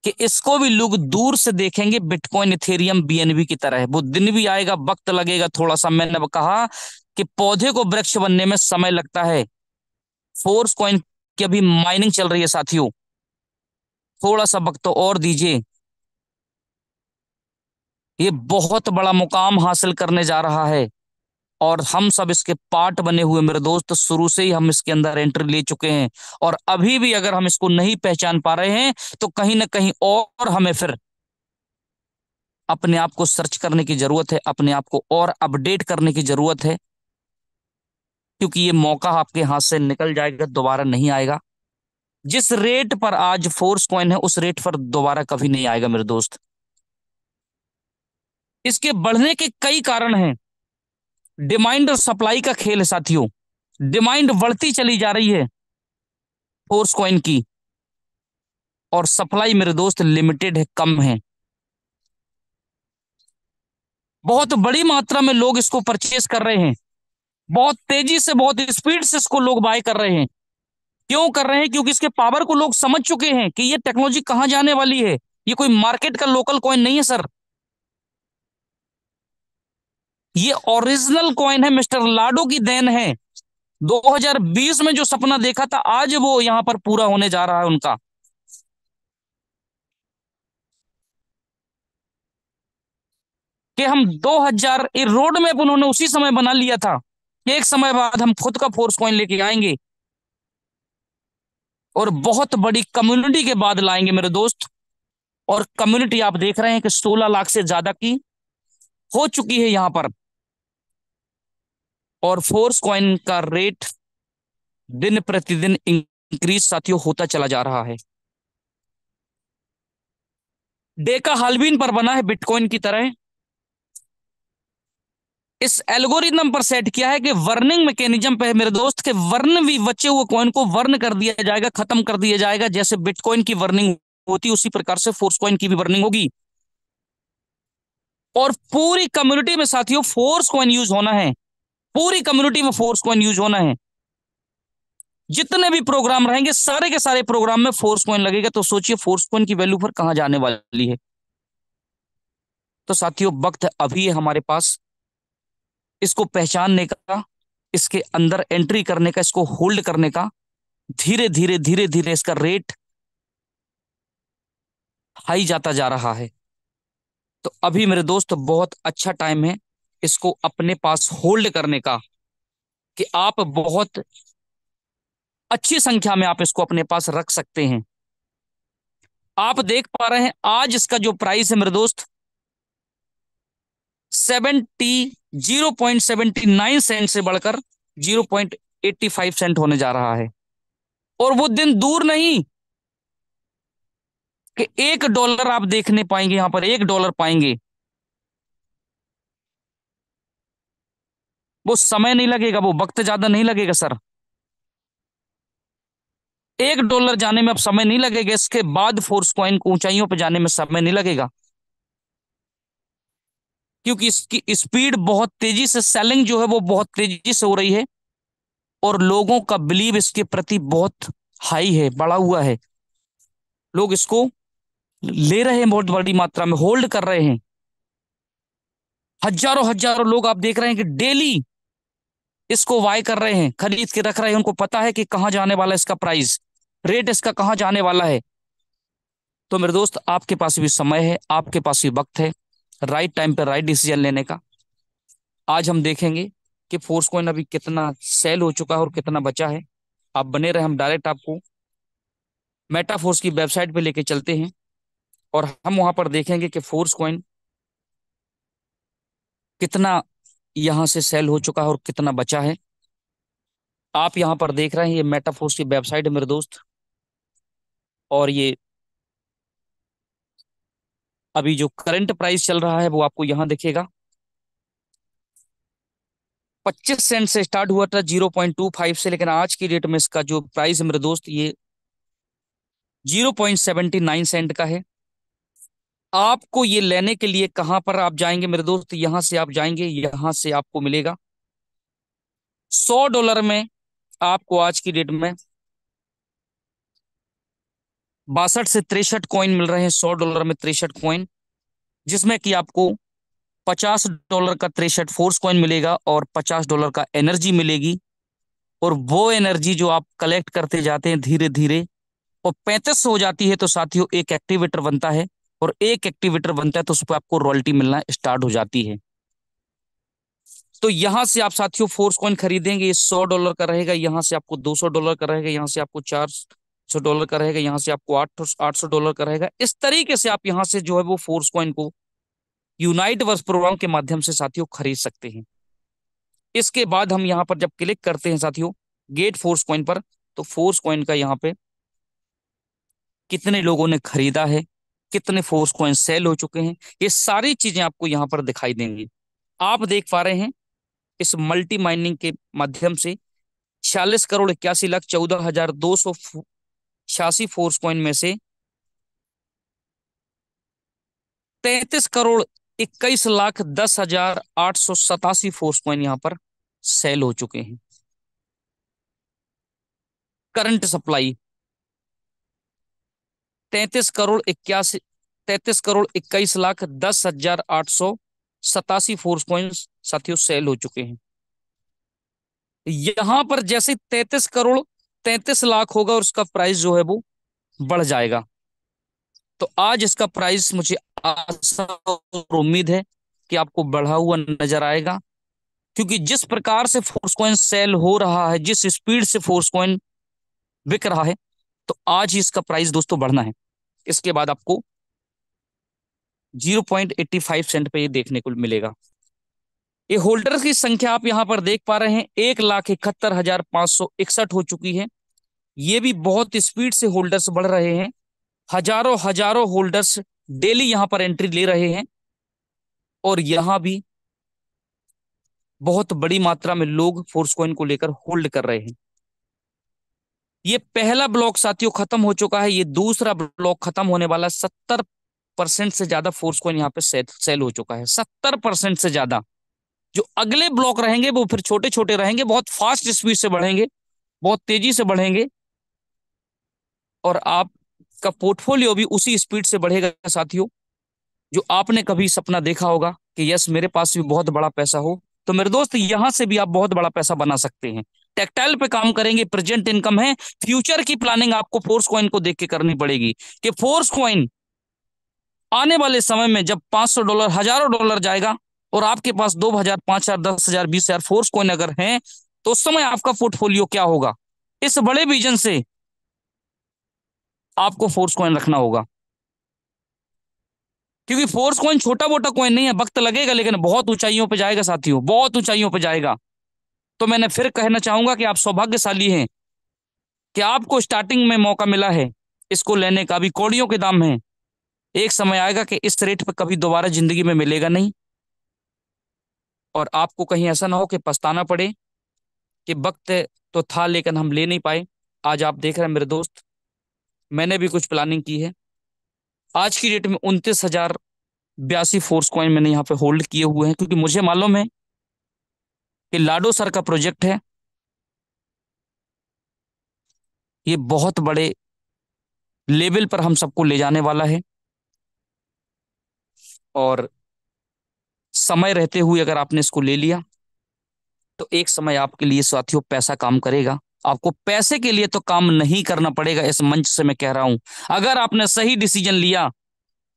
कि इसको भी लोग दूर से देखेंगे बिटकॉइन इथेरियम बीएनबी की तरह। वो दिन भी आएगा, वक्त लगेगा थोड़ा सा। मैंने कहा कि पौधे को वृक्ष बनने में समय लगता है। फोर्स कॉइन की अभी माइनिंग चल रही है साथियों, थोड़ा सा वक्त तो और दीजिए। ये बहुत बड़ा मुकाम हासिल करने जा रहा है, और हम सब इसके पार्ट बने हुए मेरे दोस्त। शुरू से ही हम इसके अंदर एंट्री ले चुके हैं, और अभी भी अगर हम इसको नहीं पहचान पा रहे हैं तो कहीं ना कहीं और हमें फिर अपने आप को सर्च करने की जरूरत है, अपने आप को और अपडेट करने की जरूरत है। क्योंकि ये मौका आपके हाथ से निकल जाएगा, दोबारा नहीं आएगा। जिस रेट पर आज फोर्स कॉइन है उस रेट पर दोबारा कभी नहीं आएगा मेरे दोस्त। इसके बढ़ने के कई कारण हैं। डिमांड और सप्लाई का खेल है साथियों। डिमांड बढ़ती चली जा रही है फोर्स कॉइन की, और सप्लाई मेरे दोस्त लिमिटेड है, कम है। बहुत बड़ी मात्रा में लोग इसको परचेस कर रहे हैं, बहुत तेजी से, बहुत स्पीड से इसको लोग बाय कर रहे हैं। क्यों कर रहे हैं? क्योंकि इसके पावर को लोग समझ चुके हैं कि ये टेक्नोलॉजी कहां जाने वाली है। ये कोई मार्केट का लोकल कॉइन नहीं है सर, ये ओरिजिनल कॉइन है, मिस्टर लाडो की देन है। 2020 में जो सपना देखा था आज वो यहां पर पूरा होने जा रहा है उनका। कि हम 2000 ये रोड मैप उन्होंने उसी समय बना लिया था कि एक समय बाद हम खुद का फोर्स कॉइन लेके आएंगे, और बहुत बड़ी कम्युनिटी के बाद लाएंगे मेरे दोस्त। और कम्युनिटी आप देख रहे हैं कि 16 लाख से ज्यादा की हो चुकी है यहां पर। और फोर्स कॉइन का रेट दिन प्रतिदिन इंक्रीज साथियों होता चला जा रहा है। डेका हाल्वीन पर बना है बिटकॉइन की तरह। इस एल्गोरिदम पर सेट किया है कि वर्निंग मैकेनिज्म पे है मेरे दोस्त, के वर्न भी बचे हुए कॉइन को वर्न कर दिया जाएगा, खत्म कर दिया जाएगा। जैसे बिटकॉइन की वर्निंग होती उसी प्रकार से फोर्स कॉइन की भी वर्निंग होगी। और पूरी कम्युनिटी में साथियों फोर्स कॉइन यूज होना है, पूरी कम्युनिटी में फोर्स कॉइन यूज होना है। जितने भी प्रोग्राम रहेंगे सारे के सारे प्रोग्राम में फोर्स कॉइन लगेगा। तो सोचिए फोर्स कॉइन की वैल्यू पर कहां जाने वाली है। तो साथियों वक्त अभी है हमारे पास, इसको पहचानने का, इसके अंदर एंट्री करने का, इसको होल्ड करने का, धीरे धीरे धीरे धीरे इसका रेट हाई जाता जा रहा है। तो अभी मेरे दोस्त बहुत अच्छा टाइम है इसको अपने पास होल्ड करने का, कि आप बहुत अच्छी संख्या में आप इसको अपने पास रख सकते हैं। आप देख पा रहे हैं आज इसका जो प्राइस है मेरे दोस्त, 0.79 से बढ़कर 0.85 होने जा रहा है। और वो दिन दूर नहीं कि $1 आप देखने पाएंगे, यहां पर $1 पाएंगे। वो समय नहीं लगेगा, वो वक्त ज्यादा नहीं लगेगा सर। $1 जाने में अब समय नहीं लगेगा, इसके बाद फोर्स कॉइन को ऊंचाइयों पर जाने में समय नहीं लगेगा, क्योंकि इसकी स्पीड बहुत तेजी से, सेलिंग जो है वो बहुत तेजी से हो रही है, और लोगों का बिलीव इसके प्रति बहुत हाई है, बढ़ा हुआ है। लोग इसको ले रहे हैं, बहुत बड़ी मात्रा में होल्ड कर रहे हैं। हजारों हजारों लोग आप देख रहे हैं कि डेली इसको बाय कर रहे हैं, खरीद के रख रहे हैं। उनको पता है कि कहां जाने वाला है इसका प्राइस, रेट इसका कहां जाने वाला है। तो मेरे दोस्त, आपके पास भी समय है, आपके पास भी वक्त है राइट टाइम पे राइट डिसीजन लेने का। आज हम देखेंगे कि फोर्स कॉइन अभी कितना सेल हो चुका है और कितना बचा है। आप बने रहे, हम डायरेक्ट आपको मेटाफोर्स की वेबसाइट पे लेके चलते हैं, और हम वहां पर देखेंगे कि फोर्स कॉइन कितना यहां से सेल हो चुका है और कितना बचा है। आप यहां पर देख रहे हैं, ये मेटाफोर्स की वेबसाइट है मेरे दोस्त, और ये अभी जो करंट प्राइस चल रहा है वो आपको यहां दिखेगा। 25 सेंट से स्टार्ट हुआ था, 0.25 से, लेकिन आज की डेट में इसका जो प्राइस है मेरे दोस्त, ये 0.79 का है। आपको ये लेने के लिए कहां पर आप जाएंगे मेरे दोस्त, यहां से आप जाएंगे, यहां से आपको मिलेगा $100 में। आपको आज की डेट में 62 से 63 कॉइन मिल रहे हैं, $100 में 63 कॉइन, जिसमें कि आपको $50 का 63 फोर्स कॉइन मिलेगा और $50 का एनर्जी मिलेगी। और वो एनर्जी जो आप कलेक्ट करते जाते हैं धीरे धीरे, और 35 हो जाती है तो साथियों एक एक्टिवेटर बनता है, और एक एक्टिवेटर बनता है तो उस पर आपको रॉयल्टी मिलना स्टार्ट हो जाती है। तो यहां से आप साथियों फोर्स कॉइन खरीदेंगे, ये $100 का रहेगा, यहां से आपको $200 का रहेगा, यहां से आपको $400 का रहेगा, यहां से आपको $800 का रहेगा। इस तरीके से आप यहां से जो है वो फोर्स कॉइन को यूनाइट वर्स प्रोग्राम के माध्यम से साथियों खरीद सकते हैं। इसके बाद हम यहाँ पर जब क्लिक करते हैं साथियों गेट फोर्स कॉइन पर, तो फोर्स कॉइन का यहाँ पे कितने लोगों ने खरीदा है, कितने फोर्स कॉइन सेल हो चुके हैं, ये सारी चीजें आपको यहाँ पर दिखाई देंगी। आप देख पा रहे हैं इस मल्टी माइनिंग के माध्यम से 46,81,14,286 फोर्स कॉइन में से 33,21,10,887 फोर्स कॉइन यहाँ पर सेल हो चुके हैं। करंट सप्लाई 33,21,10,887 फोर्स कॉइन्स साथियों सेल हो चुके हैं। यहां पर जैसे 33,33,00,000 होगा और उसका प्राइस जो है वो बढ़ जाएगा। तो आज इसका प्राइस मुझे आशा और उम्मीद है कि आपको बढ़ा हुआ नजर आएगा, क्योंकि जिस प्रकार से फोर्स कॉइन सेल हो रहा है, जिस स्पीड से फोर्स कॉइन बिक रहा है, तो आज ही इसका प्राइस दोस्तों बढ़ना है। इसके बाद आपको 0.85 पे ये देखने को मिलेगा। ये होल्डर्स की संख्या आप यहां पर देख पा रहे हैं, 1,71,561 हो चुकी है। ये भी बहुत स्पीड से होल्डर्स बढ़ रहे हैं, हजारों हजारों होल्डर्स डेली यहां पर एंट्री ले रहे हैं, और यहां भी बहुत बड़ी मात्रा में लोग फोर्स कॉइन को लेकर होल्ड कर रहे हैं। ये पहला ब्लॉक साथियों खत्म हो चुका है, ये दूसरा ब्लॉक खत्म होने वाला है। 70% से ज्यादा फोर्स कॉइन यहाँ पे सेल हो चुका है, 70% से ज्यादा। जो अगले ब्लॉक रहेंगे वो फिर छोटे छोटे रहेंगे, बहुत फास्ट स्पीड से बढ़ेंगे, बहुत तेजी से बढ़ेंगे, और आपका पोर्टफोलियो भी उसी स्पीड से बढ़ेगा साथियों। जो आपने कभी सपना देखा होगा कि यस मेरे पास भी बहुत बड़ा पैसा हो, तो मेरे दोस्त यहां से भी आप बहुत बड़ा पैसा बना सकते हैं। टेक्टाइल पे काम करेंगे, प्रेजेंट इनकम है। फ्यूचर की प्लानिंग आपको फोर्स कॉइन को देख के करनी पड़ेगी कि फोर्स कॉइन आने वाले समय में जब $500 $1000 जाएगा और आपके पास 2000 5000 10,000 20,000 फोर्स कॉइन अगर हैं, तो उस समय आपका पोर्टफोलियो क्या होगा। इस बड़े विजन से आपको फोर्स कॉइन रखना होगा, क्योंकि फोर्स कॉइन छोटा मोटा कॉइन नहीं है, वक्त लगेगा लेकिन बहुत ऊंचाइयों पे जाएगा साथियों, बहुत ऊंचाइयों पे जाएगा। तो मैंने फिर कहना चाहूंगा कि आप सौभाग्यशाली हैं कि आपको स्टार्टिंग में मौका मिला है इसको लेने का। अभी कौड़ियों के दाम है, एक समय आएगा कि इस रेट पर कभी दोबारा जिंदगी में मिलेगा नहीं, और आपको कहीं ऐसा ना हो कि पछताना पड़े कि वक्त तो था लेकिन हम ले नहीं पाए। आज आप देख रहे हैं मेरे दोस्त, मैंने भी कुछ प्लानिंग की है। आज की डेट में 29,082 फोर्स कॉइन मैंने यहाँ पे होल्ड किए हुए हैं, क्योंकि मुझे मालूम है कि लाडो सर का प्रोजेक्ट है, ये बहुत बड़े लेवल पर हम सबको ले जाने वाला है। और समय रहते हुए अगर आपने इसको ले लिया तो एक समय आपके लिए साथियों पैसा काम करेगा। आपको पैसे के लिए तो काम नहीं करना पड़ेगा, इस मंच से मैं कह रहा हूं। अगर आपने सही डिसीजन लिया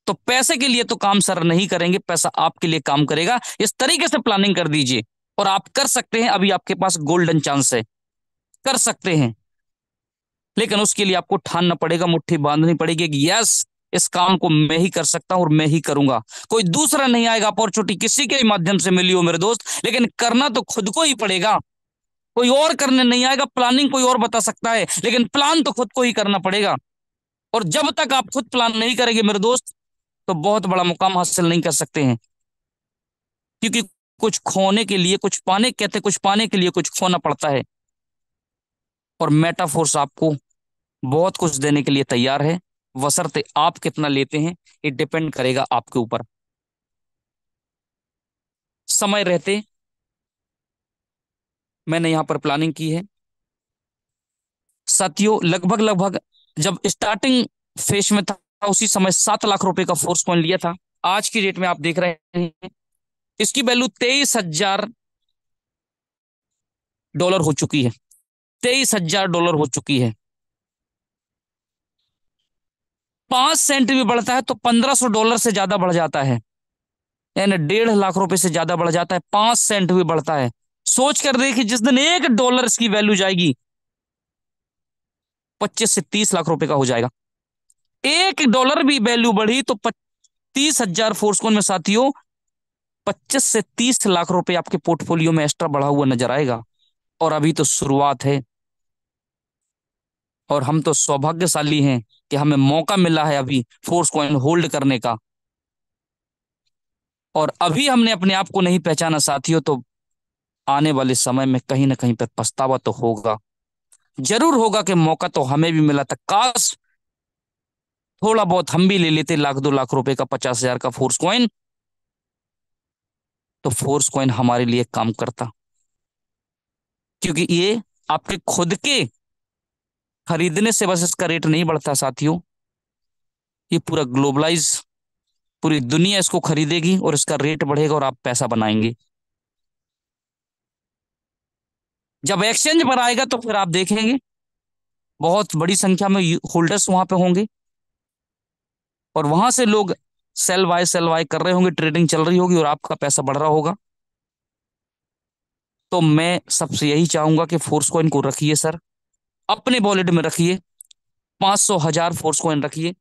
तो पैसे के लिए तो काम सर नहीं करेंगे, पैसा आपके लिए काम करेगा। इस तरीके से प्लानिंग कर दीजिए और आप कर सकते हैं। अभी आपके पास गोल्डन चांस है, कर सकते हैं, लेकिन उसके लिए आपको ठानना पड़ेगा, मुट्ठी बांधनी पड़ेगी कि यस, इस काम को मैं ही कर सकता हूं और मैं ही करूंगा, कोई दूसरा नहीं आएगा। अपॉर्चुनिटी किसी के माध्यम से मिली हो मेरे दोस्त, लेकिन करना तो खुद को ही पड़ेगा। कोई और करने नहीं आएगा, प्लानिंग कोई और बता सकता है, लेकिन प्लान तो खुद को ही करना पड़ेगा। और जब तक आप खुद प्लान नहीं करेंगे मेरे दोस्त, तो बहुत बड़ा मुकाम हासिल नहीं कर सकते हैं। क्योंकि कुछ खोने के लिए कुछ पाने, कहते कुछ पाने के लिए कुछ खोना पड़ता है। और मेटाफोर्स आपको बहुत कुछ देने के लिए तैयार है, बशर्ते आप कितना लेते हैं, ये डिपेंड करेगा आपके ऊपर। समय रहते मैंने यहां पर प्लानिंग की है साथियों। लगभग लगभग जब स्टार्टिंग फेज में था, उसी समय 7 लाख रुपए का फोर्स कॉइन लिया था। आज की डेट में आप देख रहे हैं इसकी वैल्यू $23,000 हो चुकी है। $23,000 हो चुकी है। 5 सेंट भी बढ़ता है तो $1,500 से ज्यादा बढ़ जाता है, यानी 1.5 लाख रुपए से ज्यादा बढ़ जाता है। 5 सेंट भी बढ़ता है। सोच कर देखिए, जिस दिन $1 इसकी वैल्यू जाएगी, 25 से 30 लाख रुपए का हो जाएगा। $1 भी वैल्यू बढ़ी तो 30,000 फोर्सकोन में साथियों 25 से 30 लाख रुपए आपके पोर्टफोलियो में एक्स्ट्रा बढ़ा हुआ नजर आएगा। और अभी तो शुरुआत है, और हम तो सौभाग्यशाली हैं कि हमें मौका मिला है अभी फोर्स कॉइन होल्ड करने का। और अभी हमने अपने आप को नहीं पहचाना साथियों, तो आने वाले समय में कहीं ना कहीं पर पछतावा तो होगा, जरूर होगा कि मौका तो हमें भी मिला था। काश थोड़ा बहुत हम भी ले लेते, 1 लाख 2 लाख रुपए का, 50,000 का फोर्स कॉइन, तो फोर्स कॉइन हमारे लिए काम करता। क्योंकि ये आपके खुद के खरीदने से बस इसका रेट नहीं बढ़ता साथियों, ये पूरा ग्लोबलाइज, पूरी दुनिया इसको खरीदेगी और इसका रेट बढ़ेगा और आप पैसा बनाएंगे। जब एक्सचेंज पर आएगा तो फिर आप देखेंगे बहुत बड़ी संख्या में होल्डर्स वहां पे होंगे, और वहां से लोग सेल बाय कर रहे होंगे, ट्रेडिंग चल रही होगी और आपका पैसा बढ़ रहा होगा। तो मैं सबसे यही चाहूंगा कि फोर्स कॉइन को रखिए सर, अपने वॉलेट में रखिए। 500 1000 फोर्स कॉइन रखिए।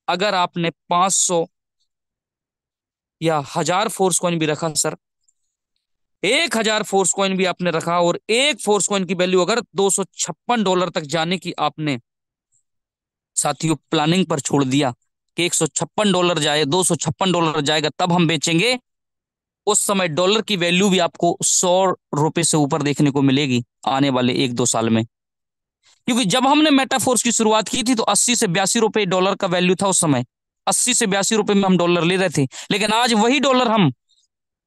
अगर आपने 500 या 1000 फोर्स कॉइन भी रखा सर, 1,000 फोर्स कॉइन भी आपने रखा, और एक फोर्स कॉइन की वैल्यू अगर $256 तक जाने की आपने साथियों प्लानिंग पर छोड़ दिया कि $156 जाए, $256 जाएगा तब हम बेचेंगे, उस समय डॉलर की वैल्यू भी आपको $100 से ऊपर देखने को मिलेगी आने वाले 1-2 साल में। क्योंकि जब हमने मेटाफोर्स की शुरुआत की थी तो 80 से 82 रुपए डॉलर का वैल्यू था उस समय। 80 से 82 रुपए में हम डॉलर ले रहे थे, लेकिन आज वही डॉलर हम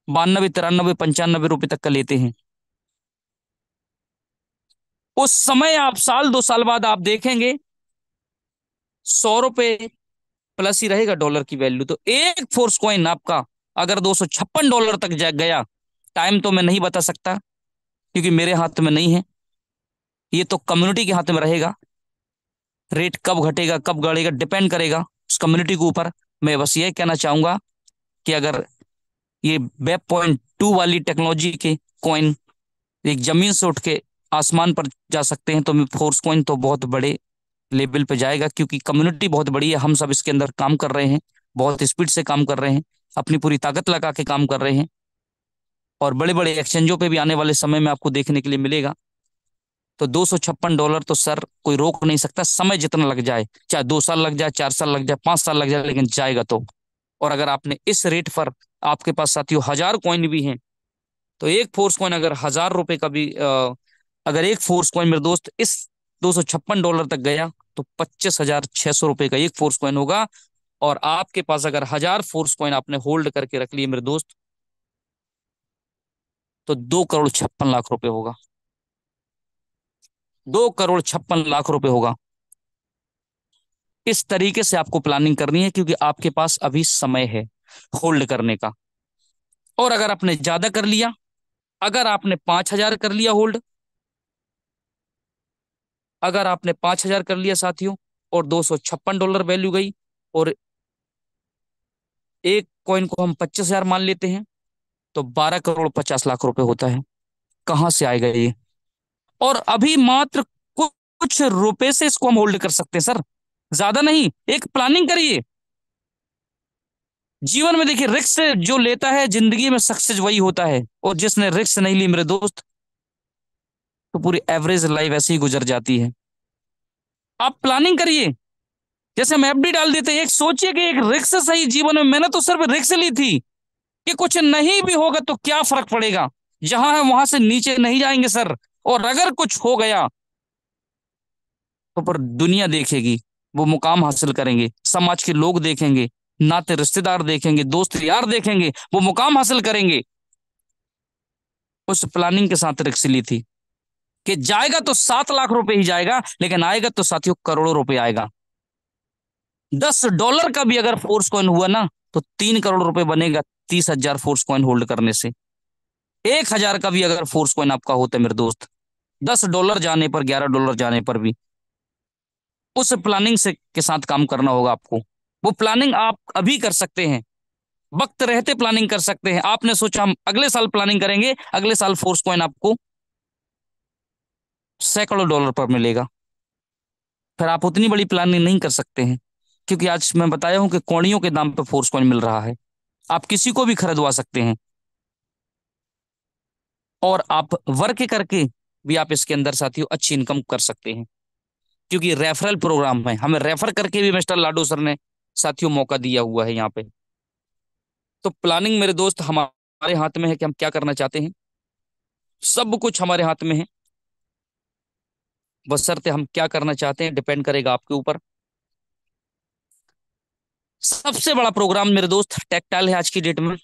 92 93 95 रुपए तक का लेते हैं। उस समय आप साल 2 साल बाद आप देखेंगे $100 प्लस ही रहेगा डॉलर की वैल्यू। तो एक फोर्स कॉइन आपका अगर $256 तक गया टाइम तो मैं नहीं बता सकता क्योंकि मेरे हाथ में नहीं है, ये तो कम्युनिटी के हाथ में रहेगा। रेट कब घटेगा कब बढ़ेगा डिपेंड करेगा उस कम्युनिटी के ऊपर। मैं बस ये कहना चाहूंगा कि अगर ये वेब.2 वाली टेक्नोलॉजी के कॉइन एक जमीन से उठ के आसमान पर जा सकते हैं, तो फोर्स कॉइन तो बहुत बड़े लेवल पे जाएगा, क्योंकि कम्युनिटी बहुत बड़ी है, हम सब इसके अंदर काम कर रहे हैं, बहुत स्पीड से काम कर रहे हैं, अपनी पूरी ताकत लगा के काम कर रहे हैं। और बड़े बड़े एक्सचेंजों पे भी आने वाले समय में आपको देखने के लिए मिलेगा। तो $256 तो सर कोई रोक नहीं सकता, समय जितना लग जाए, चाहे 2 साल लग जाए, 4 साल लग जाए, 5 साल लग जाए, लेकिन जाएगा तो। और अगर आपने इस रेट पर, आपके पास साथियों 1,000 कॉइन भी हैं, तो एक फोर्स कॉइन अगर $1,000 का भी अगर एक फोर्स कॉइन मेरे दोस्त इस $256 तक गया, तो $25,600 का एक फोर्स कॉइन होगा। और आपके पास अगर 1,000 फोर्स कॉइन आपने होल्ड करके रख लिए मेरे दोस्त, तो 2,56,00,000 रुपए होगा। 2,56,00,000 रुपए होगा। इस तरीके से आपको प्लानिंग करनी है, क्योंकि आपके पास अभी समय है होल्ड करने का। और अगर आपने ज्यादा कर लिया, अगर आपने 5,000 कर लिया होल्ड, अगर आपने 5,000 कर लिया साथियों, और $256 वैल्यू गई, और एक कॉइन को हम 25,000 मान लेते हैं, तो 12,50,00,000 रुपए होता है। कहां से आएगा ये? और अभी मात्र कुछ रुपए से इसको हम होल्ड कर सकते हैं सर, ज्यादा नहीं। एक प्लानिंग करिए। जीवन में देखिए, रिस्क जो लेता है जिंदगी में सक्सेस वही होता है, और जिसने रिस्क नहीं ली मेरे दोस्त, तो पूरी एवरेज लाइफ ऐसे ही गुजर जाती है। आप प्लानिंग करिए। जैसे हम एफडी डाल देते हैं, एक सोचिए कि एक रिस्क सही जीवन में, मैंने तो सिर्फ रिस्क ली थी कि कुछ नहीं भी होगा तो क्या फर्क पड़ेगा, जहां है वहां से नीचे नहीं जाएंगे सर। और अगर कुछ हो गया तो पर दुनिया देखेगी, वो मुकाम हासिल करेंगे, समाज के लोग देखेंगे, नाते रिश्तेदार देखेंगे, दोस्त यार देखेंगे, वो मुकाम हासिल करेंगे। उस प्लानिंग के साथ रिक्स ली थी कि जाएगा तो $7,00,000 ही जाएगा, लेकिन आएगा तो साथियों करोड़ों रुपए आएगा। $10 का भी अगर फोर्स कॉइन हुआ ना, तो 3 करोड़ रुपए बनेगा 30,000 फोर्स कॉइन होल्ड करने से। 1,000 का भी अगर फोर्स कॉइन आपका होता है मेरे दोस्त, $10 जाने पर, $11 जाने पर भी, उस प्लानिंग से के साथ काम करना होगा आपको। वो प्लानिंग आप अभी कर सकते हैं, वक्त रहते प्लानिंग कर सकते हैं। आपने सोचा हम अगले साल प्लानिंग करेंगे, अगले साल फोर्स कॉइन आपको सैकड़ों डॉलर पर मिलेगा। फिर आप उतनी बड़ी प्लानिंग नहीं कर सकते हैं, क्योंकि आज मैं बताया हूं कि कौड़ियों के दाम पर फोर्स कॉइन मिल रहा है। आप किसी को भी खरीदवा सकते हैं, और आप वर्क करके भी आप इसके अंदर साथियों अच्छी इनकम कर सकते हैं, क्योंकि रेफरल प्रोग्राम है, हमें रेफर करके भी मिस्टर लाडो सर ने साथियों मौका दिया हुआ है यहाँ पे। तो प्लानिंग मेरे दोस्त हमारे हाथ में है कि हम क्या करना चाहते हैं, सब कुछ हमारे हाथ में है। बशर्ते हम क्या करना चाहते हैं डिपेंड करेगा आपके ऊपर। सबसे बड़ा प्रोग्राम मेरे दोस्त टेक्टाइल है आज की डेट में,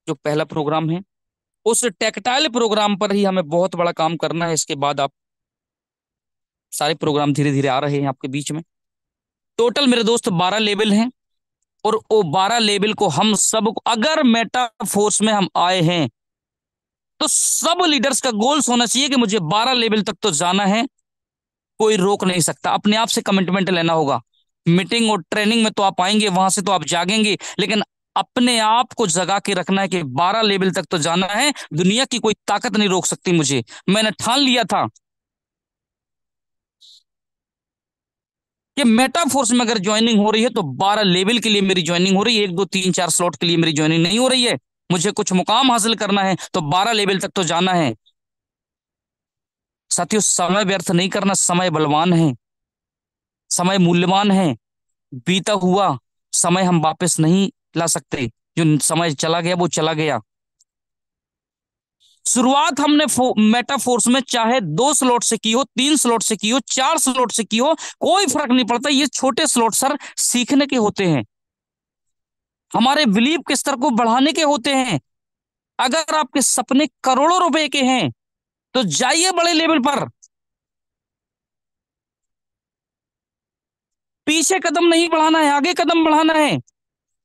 जो पहला प्रोग्राम है। उस टेक्टाइल प्रोग्राम पर ही हमें बहुत बड़ा काम करना है। इसके बाद आप सारे प्रोग्राम धीरे धीरे आ रहे हैं आपके बीच में। टोटल मेरे दोस्त 12 लेवल हैं, और वो 12 लेवल को हम सब, अगर मेटा फोर्स में हम आए हैं, तो सब लीडर्स का गोल्स होना चाहिए कि मुझे 12 लेवल तक तो जाना है। कोई रोक नहीं सकता, अपने आप से कमिटमेंट लेना होगा। मीटिंग और ट्रेनिंग में तो आप आएंगे, वहां से तो आप जागेंगे, लेकिन अपने आप को जगा के रखना है कि 12 लेवल तक तो जाना है। दुनिया की कोई ताकत नहीं रोक सकती मुझे। मैंने ठान लिया था कि मेटा फोर्स में अगर ज्वाइनिंग हो रही है तो 12 लेवल के लिए मेरी ज्वाइनिंग हो रही है, 1 2 3 4 स्लॉट के लिए मेरी ज्वाइनिंग नहीं हो रही है। मुझे कुछ मुकाम हासिल करना है तो 12 लेवल तक तो जाना है। साथियों, समय व्यर्थ नहीं करना, समय बलवान है, समय मूल्यवान है। बीता हुआ समय हम वापस नहीं ला सकते, जो समय चला गया वो चला गया। शुरुआत हमने मेटा फोर्स में चाहे 2 स्लॉट से की हो, 3 स्लॉट से की हो, 4 स्लॉट से की हो, कोई फर्क नहीं पड़ता। ये छोटे स्लॉट सर सीखने के होते हैं, हमारे बिलीव के स्तर को बढ़ाने के होते हैं। अगर आपके सपने करोड़ों रुपए के हैं, तो जाइए बड़े लेवल पर। पीछे कदम नहीं बढ़ाना है, आगे कदम बढ़ाना है।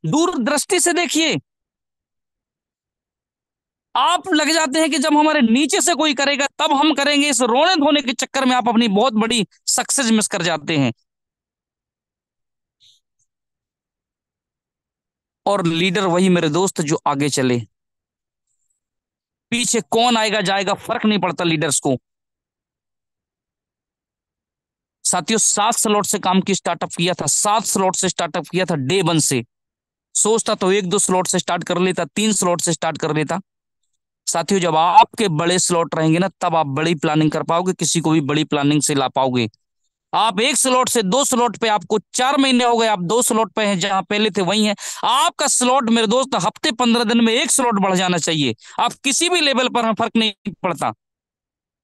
दूरदृष्टि से देखिए। आप लग जाते हैं कि जब हमारे नीचे से कोई करेगा तब हम करेंगे, इस रोने धोने के चक्कर में आप अपनी बहुत बड़ी सक्सेस मिस कर जाते हैं। और लीडर वही मेरे दोस्त जो आगे चले, पीछे कौन आएगा जाएगा फर्क नहीं पड़ता लीडर्स को। साथियों 7 स्लॉट से काम की स्टार्टअप किया था, 7 स्लॉट से स्टार्टअप किया था डे 1 से। सोचता तो 1-2 स्लॉट से स्टार्ट कर लेता, 3 स्लॉट से स्टार्ट कर लेता। साथियों जब आपके बड़े स्लॉट रहेंगे ना, तब आप बड़ी प्लानिंग कर पाओगे, किसी को भी बड़ी प्लानिंग से ला पाओगे। आप 1 स्लॉट से 2 स्लॉट पे, आपको 4 महीने हो गए, आप 2 स्लॉट पे हैं, जहां पहले थे वही है। आपका स्लॉट मेरे दोस्त हफ्ते 15 दिन में 1 स्लॉट बढ़ जाना चाहिए। आप किसी भी लेवल पर हैं, फर्क नहीं पड़ता,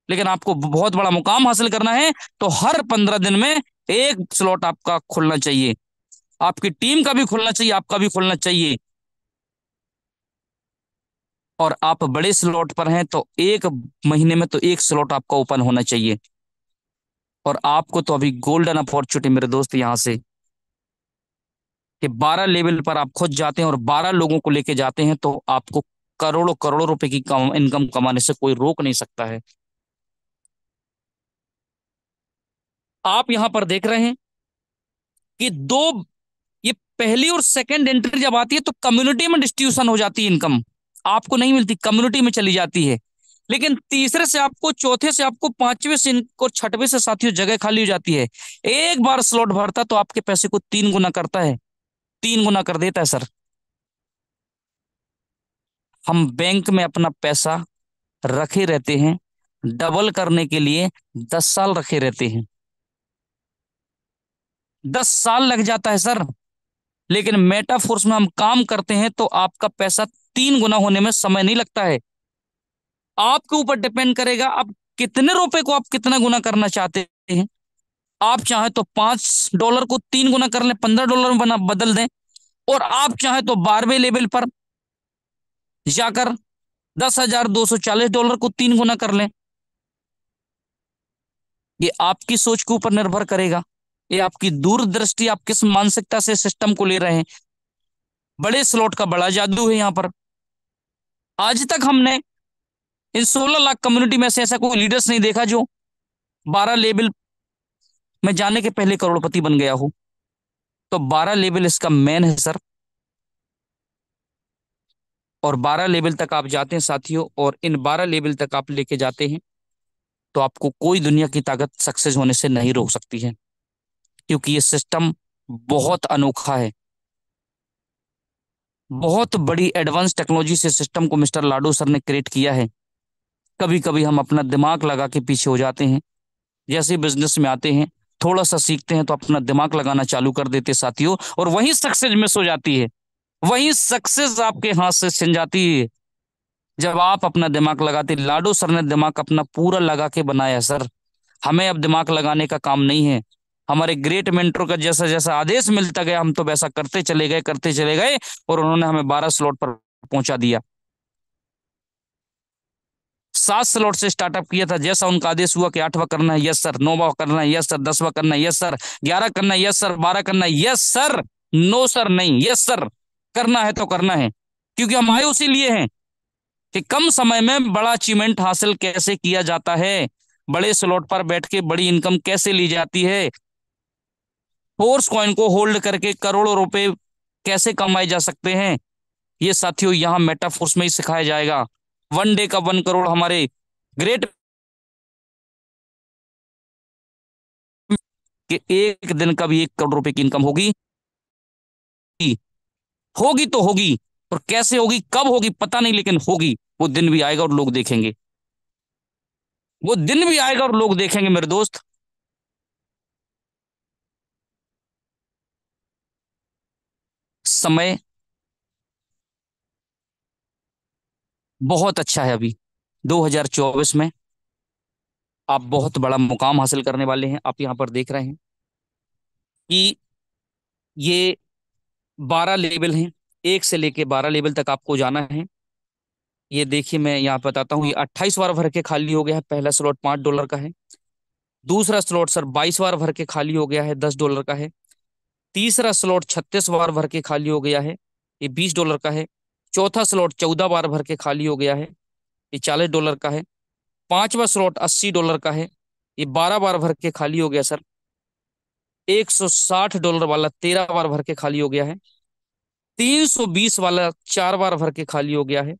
लेकिन आपको बहुत बड़ा मुकाम हासिल करना है तो हर 15 दिन में 1 स्लॉट आपका खुलना चाहिए। आपकी टीम का भी खुलना चाहिए, आपका भी खुलना चाहिए। और आप बड़े स्लॉट पर हैं तो 1 महीने में तो 1 स्लॉट आपका ओपन होना चाहिए। और आपको तो अभी गोल्डन अपॉर्चुनिटी मेरे दोस्त यहां से, कि 12 लेवल पर आप खुद जाते हैं और 12 लोगों को लेके जाते हैं, तो आपको करोड़ों करोड़ों रुपए की इनकम कमाने से कोई रोक नहीं सकता है। आप यहां पर देख रहे हैं कि दो, ये पहली और सेकंड एंट्री जब आती है तो कम्युनिटी में डिस्ट्रीब्यूशन हो जाती है इनकम, आपको नहीं मिलती, कम्युनिटी में चली जाती है। लेकिन तीसरे से आपको, चौथे से आपको, पांचवे से और छठवे से साथियों जगह खाली हो जाती है। एक बार स्लॉट भरता तो आपके पैसे को 3 गुना करता है, 3 गुना कर देता है सर। हम बैंक में अपना पैसा रखे रहते हैं, डबल करने के लिए 10 साल रखे रहते हैं, 10 साल लग जाता है सर। लेकिन मेटाफोर्स में हम काम करते हैं तो आपका पैसा 3 गुना होने में समय नहीं लगता है। आपके ऊपर डिपेंड करेगा आप कितने रुपए को आप कितना गुना करना चाहते हैं। आप चाहे तो $5 को 3 गुना कर लें, $15 में बना बदल दें। और आप चाहे तो 12वें लेवल पर जाकर $10,240 को 3 गुना कर लें। ये आपकी सोच के ऊपर निर्भर करेगा, ये आपकी दूरदृष्टि, आप किस मानसिकता से सिस्टम को ले रहे हैं। बड़े स्लॉट का बड़ा जादू है यहाँ पर। आज तक हमने इन 16 लाख कम्युनिटी में से ऐसा कोई लीडर्स नहीं देखा जो 12 लेवल में जाने के पहले करोड़पति बन गया हो। तो 12 लेवल इसका मेन है सर। और 12 लेवल तक आप जाते हैं साथियों, और इन 12 लेवल तक आप लेके जाते हैं तो आपको कोई दुनिया की ताकत सक्सेस होने से नहीं रोक सकती है, क्योंकि ये सिस्टम बहुत अनोखा है। बहुत बड़ी एडवांस टेक्नोलॉजी से सिस्टम को मिस्टर लाडो सर ने क्रिएट किया है। कभी कभी हम अपना दिमाग लगा के पीछे हो जाते हैं, जैसे बिजनेस में आते हैं थोड़ा सा सीखते हैं तो अपना दिमाग लगाना चालू कर देते साथियों, और वही सक्सेस मिस हो जाती है, वही सक्सेस आपके हाथ से छिन जाती है। जब आप अपना दिमाग लगाते, लाडो सर ने दिमाग अपना पूरा लगा के बनाया सर। हमें अब दिमाग लगाने का काम नहीं है। हमारे ग्रेट मेंटर का जैसा जैसा आदेश मिलता गया हम तो वैसा करते चले गए, करते चले गए, और उन्होंने हमें 12 स्लॉट पर पहुंचा दिया। 7 स्लॉट से स्टार्टअप किया था, जैसा उनका आदेश हुआ कि 8वां करना है, यस सर, 9वां करना है, यस सर, 10वां करना है, यस सर, 11 करना है, यस सर, 12 करना है, यस सर, नो सर नहीं, यस सर, करना है तो करना है। क्योंकि हम आए उसी लिए हैं कि कम समय में बड़ा अचीवमेंट हासिल कैसे किया जाता है, बड़े स्लॉट पर बैठ के बड़ी इनकम कैसे ली जाती है, फोर्स कॉइन को होल्ड करके करोड़ों रुपए कैसे कमाए जा सकते हैं। ये साथियों यहाँ मेटाफोर्स में ही सिखाया जाएगा। 1 डे का 1 करोड़ हमारे ग्रेट, कि एक दिन का भी 1 करोड़ रुपए की इनकम होगी, होगी तो होगी। और कैसे होगी, कब होगी पता नहीं, लेकिन होगी। वो दिन भी आएगा और लोग देखेंगे, वो दिन भी आएगा और लोग देखेंगे मेरे दोस्त। समय बहुत अच्छा है अभी 2024 में। आप बहुत बड़ा मुकाम हासिल करने वाले हैं। आप यहाँ पर देख रहे हैं कि ये 12 लेवल हैं, 1 से लेके 12 लेवल तक आपको जाना है। ये देखिए मैं यहाँ बताता हूँ, ये 28 बार भर के खाली हो गया है, पहला स्लॉट $5 का है। दूसरा स्लॉट सर 22 बार भर के खाली हो गया है, $10 का है। तीसरा स्लॉट 36 बार भर के खाली हो गया है, ये $20 का है। चौथा स्लॉट 14 बार भर के खाली हो गया है, ये $40 का है। पांचवा स्लॉट $80 का है, ये 12 बार भर के खाली हो गया सर। $160 वाला 13 बार भर के खाली हो गया है। 320 वाला 4 बार भर के खाली हो गया है।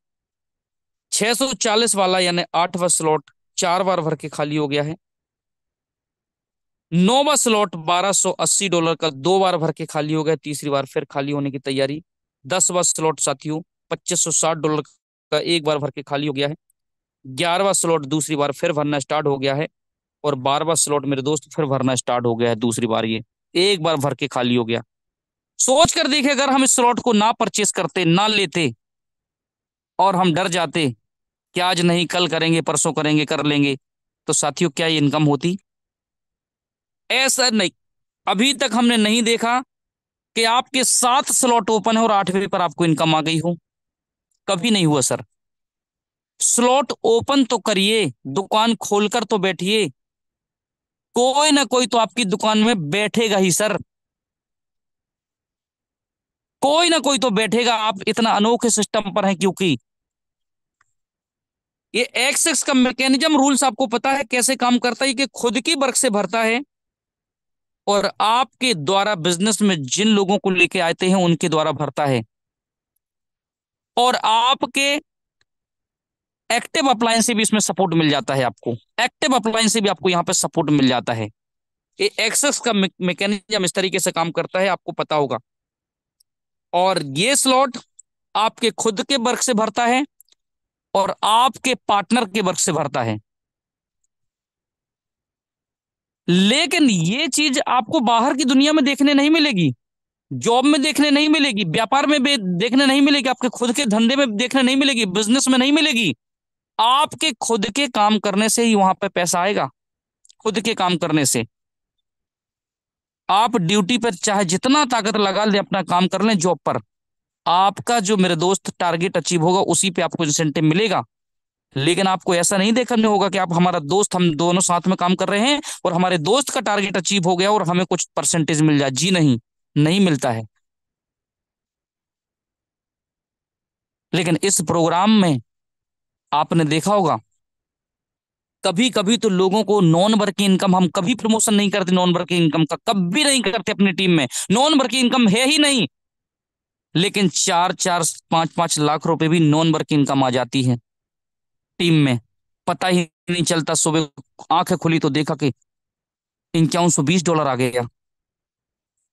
640 वाला यानी 8वां स्लॉट 4 बार भर के खाली हो गया है। 9वां स्लॉट $1280 का 2 बार भर के खाली हो गया, तीसरी बार फिर खाली होने की तैयारी। 10वां स्लॉट साथियों $2560 का 1 बार भर के खाली हो गया है। 11वां स्लॉट दूसरी बार फिर भरना स्टार्ट हो गया है। और 12वां स्लॉट मेरे दोस्त फिर भरना स्टार्ट हो गया है, दूसरी बार ये 1 बार भर के खाली हो गया। सोच कर देखिए, अगर हम इस स्लॉट को ना परचेस करते, ना लेते, और हम डर जाते कि आज नहीं कल करेंगे, परसों करेंगे, कर लेंगे, तो साथियों क्या ये इनकम होती? ऐसा नहीं। अभी तक हमने नहीं देखा कि आपके 7 स्लॉट ओपन है और 8वें पर आपको इनकम आ गई हो। कभी नहीं हुआ सर। स्लॉट ओपन तो करिए, दुकान खोलकर तो बैठिए, कोई ना कोई तो आपकी दुकान में बैठेगा ही सर। कोई ना कोई तो बैठेगा, आप इतना अनोखे सिस्टम पर हैं क्योंकि ये एक्स का मैकेनिज्म, रूल्स आपको पता है कैसे काम करता है, कि खुद की वर्क से भरता है और आपके द्वारा बिजनेस में जिन लोगों को लेके आते हैं उनके द्वारा भरता है। और आपके एक्टिव अप्लायंस से भी इसमें सपोर्ट मिल जाता है आपको। एक्टिव अप्लायंस से भी आपको यहाँ पे सपोर्ट मिल जाता है। ये एक्सेस का मैकेनिज्म इस तरीके से काम करता है, आपको पता होगा। और ये स्लॉट आपके खुद के वर्क से भरता है और आपके पार्टनर के वर्क से भरता है। लेकिन ये चीज आपको बाहर की दुनिया में देखने नहीं मिलेगी, जॉब में देखने नहीं मिलेगी, व्यापार में देखने नहीं मिलेगी, आपके खुद के धंधे में देखने नहीं मिलेगी, बिजनेस में नहीं मिलेगी। आपके खुद के काम करने से ही वहां पे पैसा आएगा। खुद के काम करने से आप ड्यूटी पर चाहे जितना ताकत लगा ले, अपना काम कर लें जॉब पर, आपका जो मेरे दोस्त टारगेट अचीव होगा उसी पे आपको इंसेंटिव मिलेगा। लेकिन आपको ऐसा नहीं देखने होगा कि आप हमारा दोस्त, हम दोनों साथ में काम कर रहे हैं और हमारे दोस्त का टारगेट अचीव हो गया और हमें कुछ परसेंटेज मिल जाए। जी नहीं, नहीं मिलता है। लेकिन इस प्रोग्राम में आपने देखा होगा, कभी कभी तो लोगों को नॉन वर्किंग इनकम, हम कभी प्रमोशन नहीं करते नॉन वर्किंग इनकम का, कभी नहीं करते अपनी टीम में। नॉन वर्किंग इनकम है ही नहीं, लेकिन 4-4 5-5 लाख रुपए भी नॉन वर्किंग इनकम आ जाती है टीम में। पता ही नहीं चलता, सुबह आंखें खुली तो देखा कि $5120 आ गया,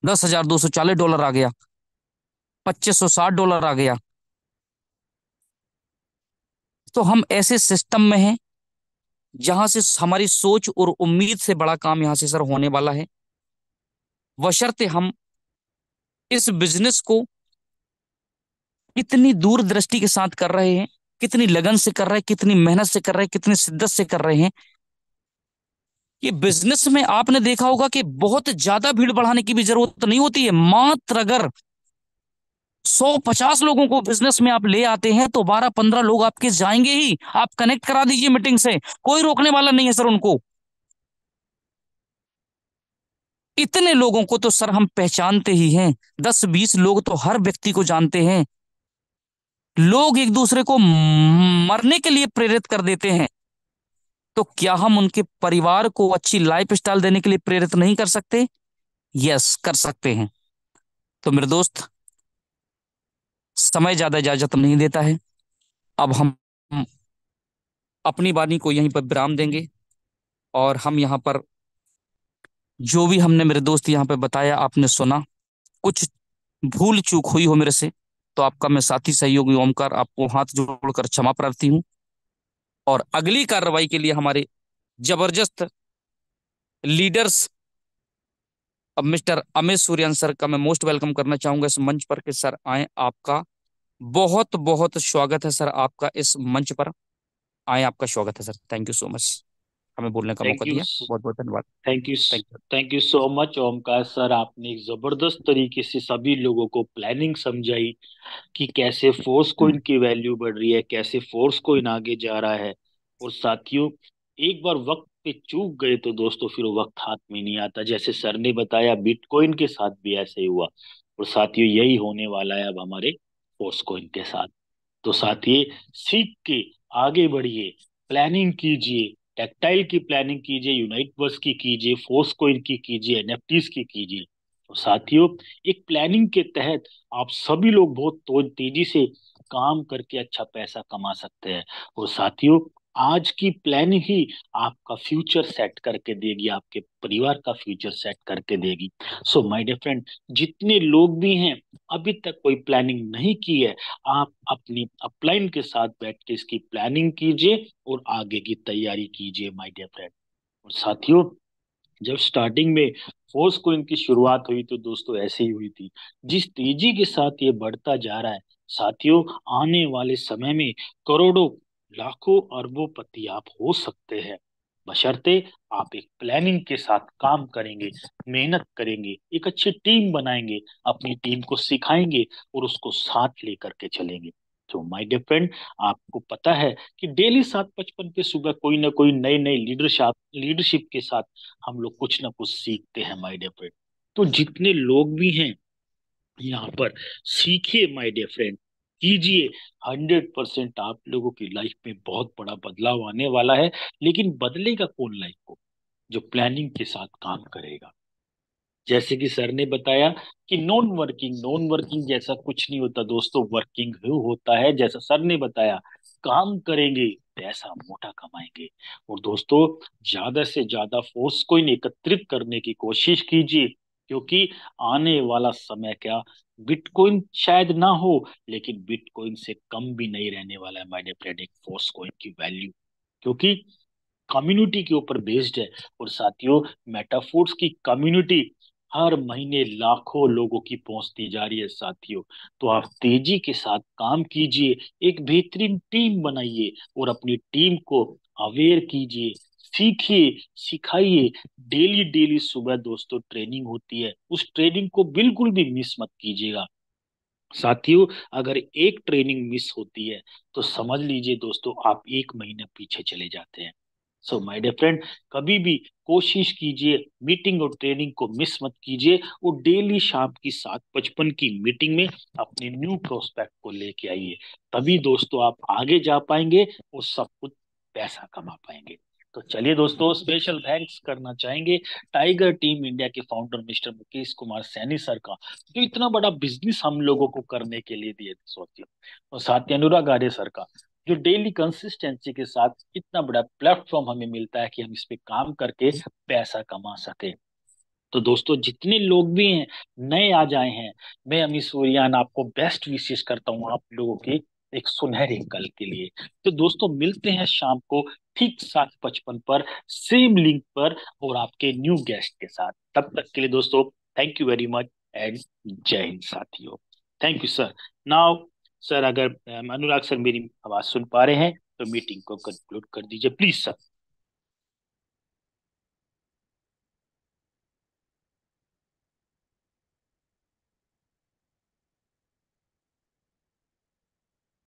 $10,240 आ गया, $2560 आ गया। तो हम ऐसे सिस्टम में हैं जहां से हमारी सोच और उम्मीद से बड़ा काम यहां से सर होने वाला है, बशर्ते हम इस बिजनेस को कितनी दूरदृष्टि के साथ कर रहे हैं, कितनी लगन से कर रहे हैं, कितनी मेहनत से कर रहे हैं, कितनी शिद्दत से कर रहे हैं। ये बिजनेस में आपने देखा होगा कि बहुत ज्यादा भीड़ बढ़ाने की भी जरूरत नहीं होती है। मात्र अगर 150 लोगों को बिजनेस में आप ले आते हैं तो 12-15 लोग आपके जाएंगे ही। आप कनेक्ट करा दीजिए मीटिंग से, कोई रोकने वाला नहीं है सर उनको। इतने लोगों को तो सर हम पहचानते ही हैं, 10-20 लोग तो हर व्यक्ति को जानते हैं। लोग एक दूसरे को मरने के लिए प्रेरित कर देते हैं, तो क्या हम उनके परिवार को अच्छी लाइफ स्टाइल देने के लिए प्रेरित नहीं कर सकते? यस, कर सकते हैं। तो मेरे दोस्त, समय ज्यादा इजाजत नहीं देता है। अब हम अपनी वाणी को यहीं पर विराम देंगे और हम यहाँ पर जो भी हमने मेरे दोस्त यहाँ पे बताया आपने सुना। कुछ भूल चूक हुई हो मेरे से तो आपका मैं साथी सहयोगी ओमकार आपको हाथ जोड़कर क्षमा प्रार्थी हूँ। और अगली कार्रवाई के लिए हमारे जबरदस्त लीडर्स, अब मिस्टर अमित सूर्यन सर का मैं मोस्ट वेलकम करना चाहूंगा इस मंच पर, कि सर आए, आपका बहुत बहुत स्वागत है सर, आपका इस मंच पर आए, आपका स्वागत है sir. Thank you so much, हमें बोलने का थैंक मौका यू। दिया, बहुत बहुत धन्यवाद। Thank you. Thank you. Thank you so much Omkar sir, आपने एक जबरदस्त तरीके से सभी लोगों को प्लानिंग समझाई कि कैसे फोर्स को इनकी वैल्यू बढ़ रही है, कैसे फोर्स को इन आगे जा रहा है। और साथियों, एक बार वक्त पे चूक गए तो दोस्तों फिर वो वक्त हाथ में नहीं आता। जैसे सर ने बताया बिटकॉइन के साथ भी ऐसे ही हुआ, और साथियों यही होने वाला है अब हमारे फोर्स कोइन के साथ। तो साथियों, सीख के आगे बढ़िए, प्लानिंग कीजिए, टेक्टाइल की प्लानिंग कीजिए, यूनाइट बस की कीजिए, फोर्स कोइन की कीजिए, एनएफटीज की कीजिए। तो साथियों, एक प्लानिंग के तहत आप सभी लोग बहुत तेजी से काम करके अच्छा पैसा कमा सकते हैं। और साथियों, आज की प्लानिंग ही आपका फ्यूचर सेट करके देगी, आपके परिवार का फ्यूचर सेट करके देगी। सो माय डियर फ्रेंड, जितने लोग भी हैं अभी तक कोई प्लानिंग नहीं की है, आप अपनी अपलाइन के साथ बैठ के इसकी प्लानिंग कीजिए और आगे की तैयारी कीजिए माय डियर फ्रेंड। और साथियों, जब स्टार्टिंग में फोर्स कोइन की शुरुआत हुई तो दोस्तों ऐसे ही हुई थी। जिस तेजी के साथ ये बढ़ता जा रहा है साथियों, आने वाले समय में करोड़ों, लाखों, अरबों पति आप हो सकते हैं, बशर्ते आप एक प्लानिंग के साथ काम करेंगे, मेहनत करेंगे, एक अच्छी टीम बनाएंगे, अपनी टीम को सिखाएंगे और उसको साथ लेकर के चलेंगे। तो माय डियर फ्रेंड, आपको पता है कि डेली 7:55 पे सुबह कोई ना कोई नई नई लीडरशिप लीडरशिप के साथ हम लोग कुछ ना कुछ सीखते हैं माय डियर फ्रेंड। तो जितने लोग भी हैं यहाँ पर, सीखिए माय डियर फ्रेंड, कीजिए। 100% आप लोगों की लाइफ में बहुत बड़ा बदलाव आने वाला है। लेकिन बदलेगा कौन लाइफ को? जो प्लानिंग के साथ काम करेगा। जैसे कि सर ने बताया कि नॉन वर्किंग जैसा कुछ नहीं होता दोस्तों, वर्किंग ही होता है। जैसा सर ने बताया, काम करेंगे, पैसा मोटा कमाएंगे। और दोस्तों, ज्यादा से ज्यादा फोर्स को एकत्रित करने की कोशिश कीजिए, क्योंकि आने वाला समय क्या, बिटकॉइन शायद ना हो, लेकिन बिटकॉइन से कम भी नहीं रहने वाला है माय डियर फ्रेंड एक फोर्स कॉइन की वैल्यू, क्योंकि कम्युनिटी के ऊपर बेस्ड है। और साथियों, मेटाफोर्स की कम्युनिटी हर महीने लाखों लोगों की पहुंचती जा रही है साथियों। तो आप तेजी के साथ काम कीजिए, एक बेहतरीन टीम बनाइए और अपनी टीम को अवेयर कीजिए, सीखिए, सिखाइए। डेली डेली सुबह दोस्तों ट्रेनिंग होती है, उस ट्रेनिंग को बिल्कुल भी मिस मत कीजिएगा साथियों। अगर एक ट्रेनिंग मिस होती है तो समझ लीजिए दोस्तों, आप एक महीने पीछे चले जाते हैं। सो माय डियर फ्रेंड, कभी भी कोशिश कीजिए, मीटिंग और ट्रेनिंग को मिस मत कीजिए, और डेली शाम की 7:55 की मीटिंग में अपने न्यू प्रोस्पेक्ट को लेके आइए। तभी दोस्तों आप आगे जा पाएंगे और सब कुछ पैसा कमा पाएंगे। तो चलिए दोस्तों, स्पेशल थैंक्स करना चाहेंगे टाइगर टीम इंडिया के founder mister Mukesh Kumar Saini sir का, जो इतना बड़ा बिजनेस हम लोगों को करने के लिए दिए थे सोचिए। और साथ ही अनुराग आर्य सर का, जो डेली कंसिस्टेंसी के साथ इतना बड़ा प्लेटफॉर्म हमें मिलता है कि हम इस पे काम करके पैसा कमा सके। तो दोस्तों, जितने लोग भी हैं नए आ जाए हैं, मैं अमित सूर्यान आपको बेस्ट विशेष करता हूँ आप लोगों के एक सुनहरे कल के लिए। तो दोस्तों, मिलते हैं शाम को ठीक 7:55 पर, सेम लिंक पर, और आपके न्यू गेस्ट के साथ। तब तक के लिए दोस्तों, thank you very much and जय हिंद साथियों। Thank you sir. Now sir, अगर अनुराग सर मेरी आवाज सुन पा रहे हैं तो मीटिंग को कंक्लूड कर दीजिए प्लीज सर।